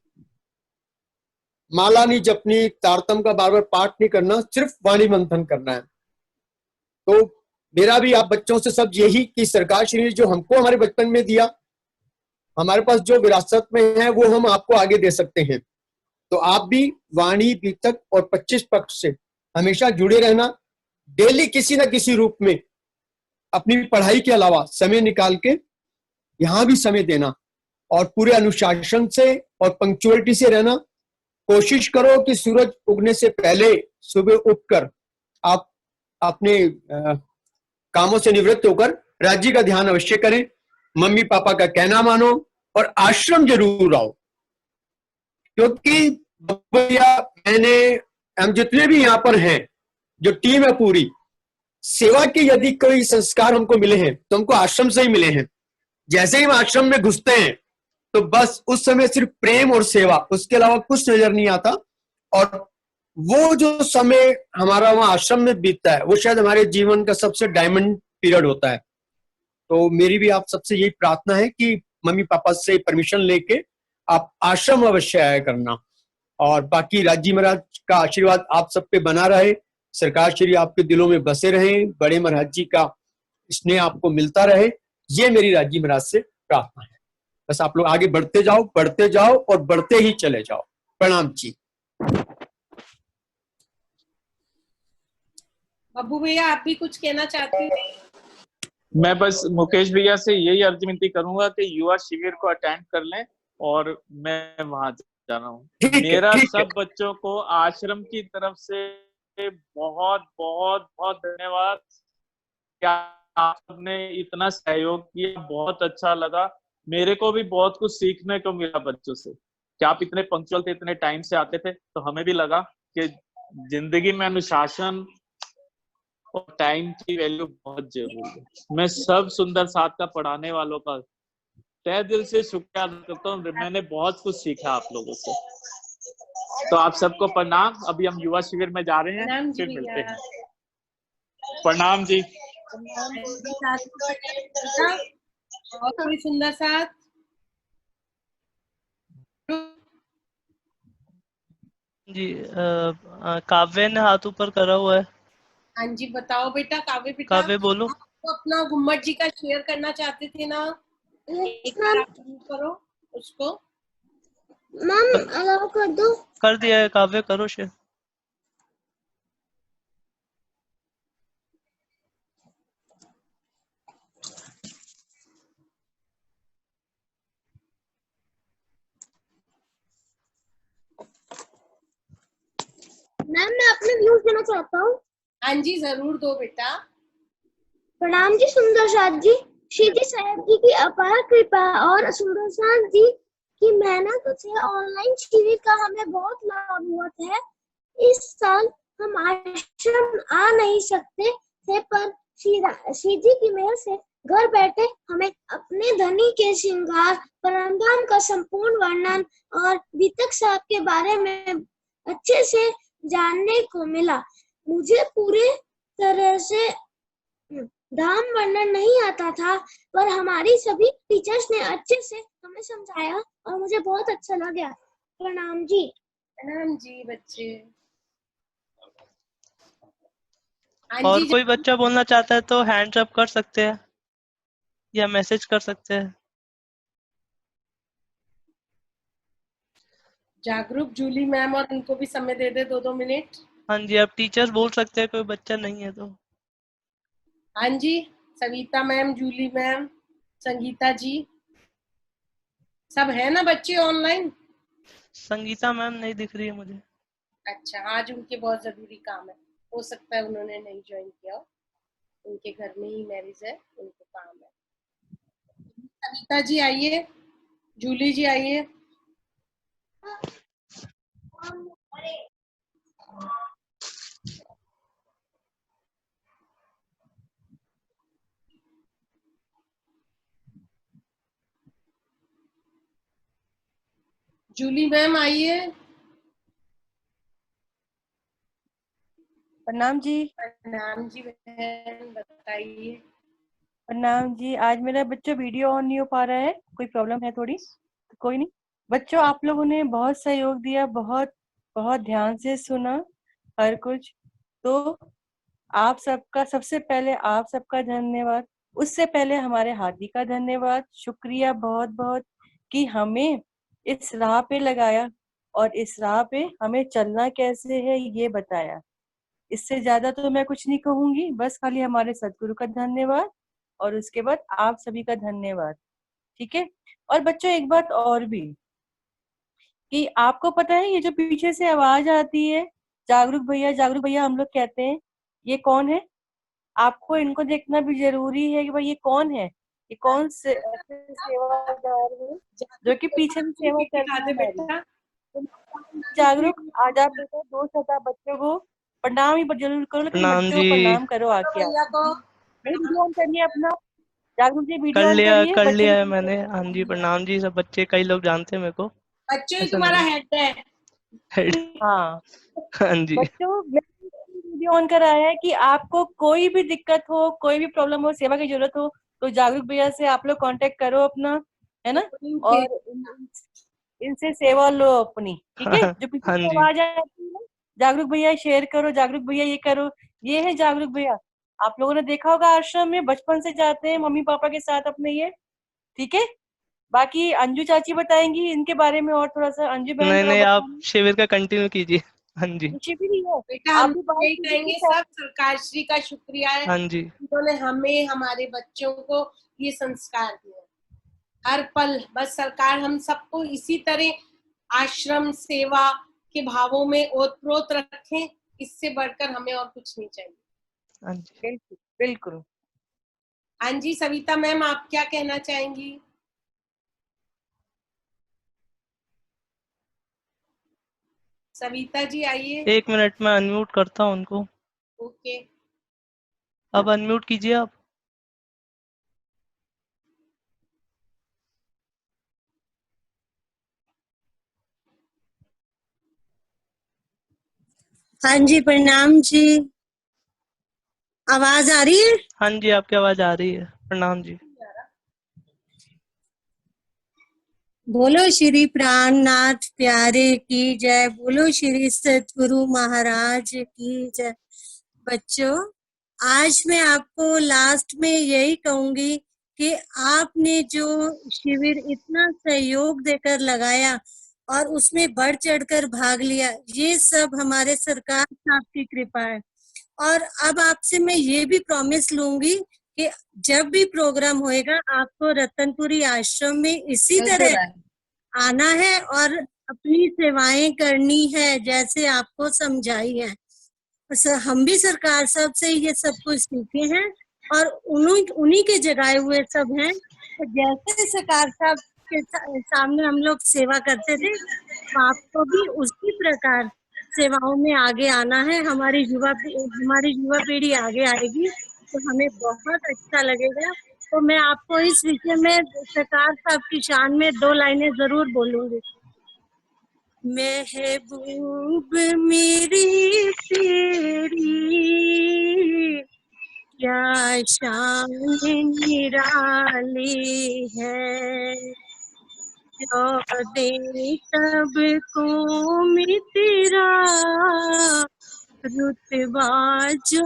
Speaker 8: माला नहीं जपनी, तारतम का बार बार पाठ नहीं करना, सिर्फ वाणी मंथन करना है। तो मेरा भी आप बच्चों से सब यही कि सरकार श्री ने जो हमको हमारे बचपन में दिया, हमारे पास जो विरासत में है, वो हम आपको आगे दे सकते हैं। तो आप भी वाणी, बीतक और 25 पक्ष से हमेशा जुड़े रहना। डेली किसी न किसी रूप में अपनी पढ़ाई के अलावा समय निकाल के यहाँ भी समय देना, और पूरे अनुशासन से और पंक्चुअलिटी से रहना। कोशिश करो कि सूरज उगने से पहले सुबह उठकर आप अपने कामों से निवृत्त होकर राज्य का ध्यान अवश्य करें, मम्मी पापा का कहना मानो और आश्रम जरूर आओ। क्योंकि भैया, मैंने, हम जितने भी यहाँ पर हैं, जो टीम है पूरी, सेवा के यदि कोई संस्कार हमको मिले हैं तो हमको आश्रम से ही मिले हैं। जैसे ही हम आश्रम में घुसते हैं तो बस उस समय सिर्फ प्रेम और सेवा, उसके अलावा कुछ नजर नहीं आता। और वो जो समय हमारा वहां आश्रम में बीतता है, वो शायद हमारे जीवन का सबसे डायमंड पीरियड होता है। तो मेरी भी आप सबसे यही प्रार्थना है कि मम्मी पापा से परमिशन लेके आप आश्रम अवश्य आया करना। और बाकी राजी महाराज का आशीर्वाद आप सब पे बना रहे, सरकार श्री आपके दिलों में बसे रहे, बड़े महाराज जी का स्नेह आपको मिलता रहे, ये मेरी राजी महाराज से प्रार्थना है। बस आप लोग आगे बढ़ते जाओ और बढ़ते ही चले जाओ। प्रणाम जी।
Speaker 2: बब्बू भैया, आप भी कुछ कहना चाहते हैं?
Speaker 7: मैं बस मुकेश भैया से यही अर्ज विनती करूंगा कि युवा शिविर को अटेंड कर लें, और मैं वहां जा रहा हूँ। मेरा सब बच्चों को आश्रम की तरफ से बहुत बहुत बहुत धन्यवाद। क्या आपने इतना सहयोग किया, बहुत अच्छा लगा। मेरे को भी बहुत कुछ सीखने को मिला बच्चों से कि आप इतने पंक्चुअल थे, इतने टाइम से आते थे, तो हमें भी लगा कि जिंदगी में अनुशासन और टाइम की वैल्यू बहुत जरूरी है। मैं सब सुंदर साथ का पढ़ाने वालों का तहे दिल से शुक्रिया अदा करता हूँ। मैंने बहुत कुछ सीखा आप लोगों से। तो आप सबको प्रणाम। अभी हम युवा शिविर में जा रहे हैं,
Speaker 2: प्रणाम जी
Speaker 7: फिर मिलते
Speaker 2: भैया।
Speaker 7: हैं। प्रणाम जी।
Speaker 2: ऐसे साथ में बेटा, और कोई सुंदर साथ।
Speaker 3: जी काव्य ने हाथ ऊपर करा हुआ है।
Speaker 2: हाँ जी, बताओ बेटा। काव्य बेटा,
Speaker 3: काव्य बोलो।
Speaker 2: आप तो अपना गुम्मट जी का शेयर करना चाहते थे ना, एक बार आप शुरू करो उसको।
Speaker 4: मैम अलाउ कर दो।
Speaker 3: कर दिया है, काव्य करो शेयर।
Speaker 4: मैम मैं अपने व्यूज देना चाहता हूँ।
Speaker 2: हाँ जी, जरूर दो बेटा।
Speaker 4: प्रणाम जी सुंदर साथ जी। श्री जी साहब जी की अपार कृपा और सुंदर साथ जी की मेहनत से ऑनलाइन शिविर का हमें बहुत लाभ हुआ है। इस साल हम आश्रम आ नहीं सकते थे, पर श्री जी की मेहर से घर बैठे हमें अपने धनी के श्रृंगार, परमधाम का संपूर्ण वर्णन और बीतक साहब के बारे में अच्छे से जानने को मिला। मुझे पूरे तरह से धाम वर्णन नहीं आता था, पर हमारी सभी टीचर्स ने अच्छे से हमें समझाया और मुझे बहुत अच्छा लगा। प्रणाम जी।
Speaker 2: प्रणाम जी बच्चे। हाँ
Speaker 3: और
Speaker 2: जी,
Speaker 3: कोई बच्चा बोलना चाहता है तो हैंड्स अप कर सकते हैं या मैसेज कर सकते हैं।
Speaker 2: जागरूक जूली मैम, और उनको भी समय दे दे 2-2 मिनट।
Speaker 3: हाँ जी, अब टीचर्स बोल सकते हैं, कोई बच्चा नहीं है तो।
Speaker 2: हाँ जी, सविता मैम, जूली मैम, संगीता जी, सब है ना बच्चे ऑनलाइन?
Speaker 3: संगीता मैम नहीं दिख रही है मुझे।
Speaker 2: अच्छा, आज उनके बहुत जरूरी काम है, हो सकता है उन्होंने नहीं ज्वाइन किया हो, उनके घर में ही मैरिज है, उनको काम है। सविता जी आइए, जूली जी आइए। जूली मैम आइए।
Speaker 9: प्रणाम जी।
Speaker 2: प्रणाम जी बहन, बताइए।
Speaker 9: प्रणाम जी। आज मेरा बच्चों वीडियो ऑन नहीं हो पा रहा है, कोई प्रॉब्लम है थोड़ी, तो कोई नहीं। बच्चों आप लोगों ने बहुत सहयोग दिया, बहुत बहुत ध्यान से सुना हर कुछ, तो आप सबका सबसे पहले आप सबका धन्यवाद। उससे पहले हमारे हार्दिक का धन्यवाद, शुक्रिया बहुत बहुत कि हमें इस राह पे लगाया और इस राह पे हमें चलना कैसे है ये बताया। इससे ज्यादा तो मैं कुछ नहीं कहूंगी, बस खाली हमारे सदगुरु का धन्यवाद और उसके बाद आप सभी का धन्यवाद। ठीक है। और बच्चों एक बात और भी, कि आपको पता है ये जो पीछे से आवाज आती है, जागरूक भैया हम लोग कहते हैं, ये कौन है? आपको इनको देखना भी जरूरी है कि भाई ये कौन है, ये कौन से ऐसे सेवादार है जो कि पीछे से सेवा कर रहे हैं हमारी।
Speaker 2: बेटा
Speaker 9: जागरूक आज आप बेटा 2 शता बच्चों को प्रणाम ही जरूर करो, लेकिन
Speaker 3: प्रणाम
Speaker 9: बच्चों को
Speaker 3: जी।
Speaker 9: प्रणाम करो आके।
Speaker 2: भैया को
Speaker 9: वीडियो ऑन करिए अपना, जागरूक जी वीडियो
Speaker 3: कर
Speaker 9: ऑन
Speaker 3: लिया
Speaker 9: करिए।
Speaker 3: कर
Speaker 9: बच्चों
Speaker 3: लिया है
Speaker 9: को
Speaker 3: मैंने। हाँ जी, प्रणाम जी। सब बच्चे, कई लोग जानते हैं मेरे को,
Speaker 2: बच्चों ही
Speaker 3: ऐसा
Speaker 2: तुम्हारा
Speaker 3: नहीं
Speaker 2: हेड है।
Speaker 3: है।
Speaker 9: हाँ
Speaker 3: हाँ जी।
Speaker 9: बच्चों वीडियो ऑन कराया है कि आपको कोई भी दिक्कत हो, कोई भी प्रॉब्लम हो, सेवा की जरूरत हो, तो जागरूक भैया से आप लोग कांटेक्ट करो अपना, है ना, और इनसे सेवा लो अपनी। ठीक है। जो पीछे
Speaker 3: हाँ
Speaker 9: से
Speaker 3: जी।
Speaker 9: आवाज आती है ना, जागरूक भैया शेयर करो, जागरूक भैया ये करो, ये है जागरूक भैया। आप लोगों ने देखा होगा आश्रम में बचपन से जाते हैं मम्मी पापा के साथ अपने ये। ठीक है। बाकी अंजू चाची बताएंगी इनके बारे में और थोड़ा सा। अंजू बहन
Speaker 3: नहीं
Speaker 9: थोड़ा
Speaker 3: नहीं, आप
Speaker 9: बताएंगी।
Speaker 3: शिविर का कंटिन्यू कीजिए। हाँ जी।
Speaker 9: शिविर ही है।
Speaker 2: बेटा
Speaker 9: आप
Speaker 2: हम
Speaker 9: भी बाहर
Speaker 2: यही
Speaker 9: शिविर के
Speaker 2: कहेंगे,
Speaker 9: साथ।
Speaker 2: सब सरकार श्री का शुक्रिया है,
Speaker 3: हाँ जी।
Speaker 2: उन्होंने हमें, हमारे बच्चों को ये संस्कार दिए। हर पल बस सरकार हम सबको इसी तरह आश्रम सेवा के भावों में ओतप्रोत रखें इससे बढ़कर हमें और कुछ नहीं चाहिए।
Speaker 3: हाँ जी।
Speaker 9: बिल्कुल बिल्कुल।
Speaker 2: हाँ जी सविता मैम, आप क्या कहना चाहेंगी? सविता जी आइए।
Speaker 3: 1 मिनट में अनम्यूट करता हूँ उनको।
Speaker 2: ओके।
Speaker 3: अब अनम्यूट कीजिए आप।
Speaker 10: हाँ जी, प्रणाम जी। आवाज आ रही है?
Speaker 3: हाँ जी, आपकी आवाज आ रही है। प्रणाम जी।
Speaker 10: बोलो श्री प्राणनाथ प्यारे की जय, बोलो श्री सतगुरु महाराज की जय। बच्चों, आज मैं आपको लास्ट में यही कहूंगी कि आपने जो शिविर इतना सहयोग देकर लगाया और उसमें बढ़ चढ़कर भाग लिया, ये सब हमारे सरकार साहब की कृपा है। और अब आपसे मैं ये भी प्रॉमिस लूंगी कि जब भी प्रोग्राम होएगा आपको रतनपुरी आश्रम में इसी तरह आना है और अपनी सेवाएं करनी है जैसे आपको समझाई है। हम भी सरकार साहब से ये सब कुछ सीखे हैं और उन्हीं के जगाए हुए सब हैं। तो जैसे सरकार साहब के सामने हम लोग सेवा करते थे, तो आपको भी उसी प्रकार सेवाओं में आगे आना है। हमारी युवा पीढ़ी आगे आएगी तो हमें बहुत अच्छा लगेगा। तो मैं आपको इस विषय में सरकार साहब की शान में 2 लाइनें जरूर बोलूंगी। महबूब मेरी तेरी क्या शान निराली है, जो दे सबको में तेरा रुतबा जो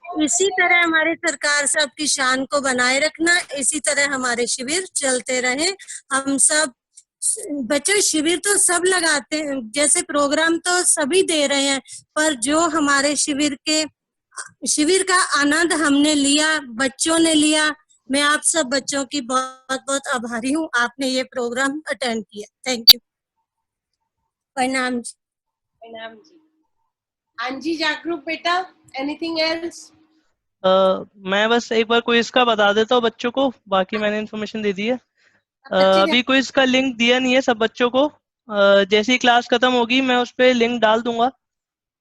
Speaker 10: इसी तरह हमारे सरकार साहब की शान को बनाए रखना, इसी तरह हमारे शिविर चलते रहे। हम सब बच्चों शिविर तो सब लगाते हैं, जैसे प्रोग्राम तो सभी दे रहे हैं, पर जो हमारे शिविर का आनंद हमने लिया, बच्चों ने लिया, मैं आप सब बच्चों की बहुत बहुत आभारी हूँ। आपने ये प्रोग्राम अटेंड किया, थैंक यू। प्रणाम जी।
Speaker 2: प्रणाम जी। हाँ जी जागरूक बेटा, एनीथिंग एल्स?
Speaker 3: मैं बस एक बार क्विज का बता देता हूँ बच्चों को, बाकी मैंने इन्फॉर्मेशन दे दी है। अभी क्विज का लिंक दिया नहीं है सब बच्चों को। जैसे ही क्लास खत्म होगी मैं उस पर लिंक डाल दूंगा।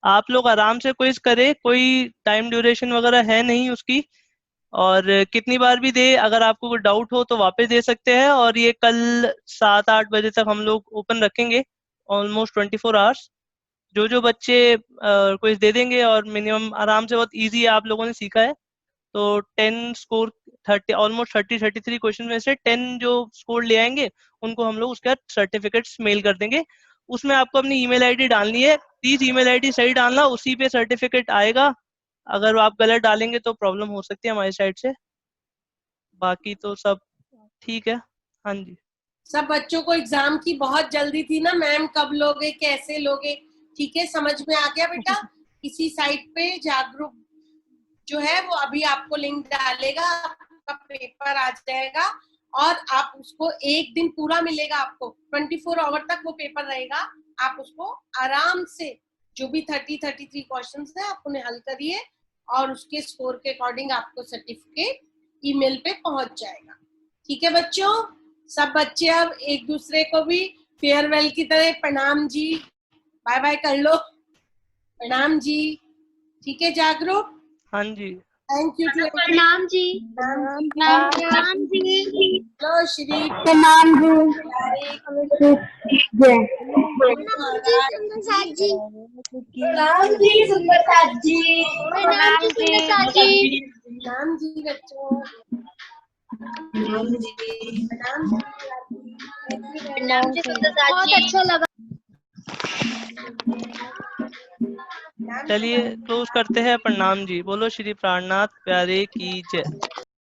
Speaker 3: आप लोग आराम से क्विज करें, कोई टाइम ड्यूरेशन वगैरह है नहीं उसकी, और कितनी बार भी दे, अगर आपको कोई डाउट हो तो वापस दे सकते हैं। और ये कल 7-8 बजे तक हम लोग ओपन रखेंगे, ऑलमोस्ट 24 आवर्स। जो बच्चे क्विज दे देंगे और मिनिमम आराम से, बहुत इजी आप लोगों ने सीखा है, तो 10 स्कोर 30 ऑलमोस्ट 33 क्वेश्चन में से 10 जो स्कोर ले आएंगे उनको हम लोग उसका सर्टिफिकेट्स मेल कर देंगे। उसमें आपको अपनी ईमेल आईडी डालनी है, प्लीज ईमेल आईडी सही डालना, उसी पे सर्टिफिकेट आएगा। अगर आप गलत डालेंगे तो प्रॉब्लम हो सकती है हमारी साइड से, बाकी तो सब ठीक है। हाँ जी।
Speaker 2: सब बच्चों को एग्जाम की बहुत जल्दी थी ना मैम, कब लोगे कैसे लोगे, ठीक है समझ में आ गया बेटा। इसी साइट पे जागरूक जो है वो अभी आपको लिंक डालेगा, आपका पेपर आ जाएगा और आप उसको एक दिन पूरा मिलेगा, आपको 24 आवर तक वो पेपर रहेगा। आप उसको आराम से जो भी 33 क्वेश्चंस है आप उन्हें हल करिए और उसके स्कोर के अकॉर्डिंग आपको सर्टिफिकेट ईमेल पे पहुंच जाएगा। ठीक है बच्चों, सब बच्चे अब एक दूसरे को भी फेयरवेल की तरह प्रणाम जी बाय बाय कर लो। प्रणाम जी, ठीक है जागरूक?
Speaker 3: हाँ जी।
Speaker 2: थैंक यू टू
Speaker 5: प्रणाम जी।
Speaker 4: प्रणाम जी।
Speaker 2: लो श्री
Speaker 4: प्रणाम जी।
Speaker 2: प्रणाम जी सुंदर साथ जी।
Speaker 4: प्रणाम जी सुंदर जी।
Speaker 2: प्रणाम जी बच्चों। प्रणाम जी।
Speaker 4: प्रणाम जी सुंदर साथ
Speaker 5: बहुत
Speaker 4: जी।
Speaker 5: अच्छा लगा।
Speaker 3: चलिए क्लोज करते हैं। प्रणाम जी। बोलो श्री प्राणनाथ प्यारे की जय।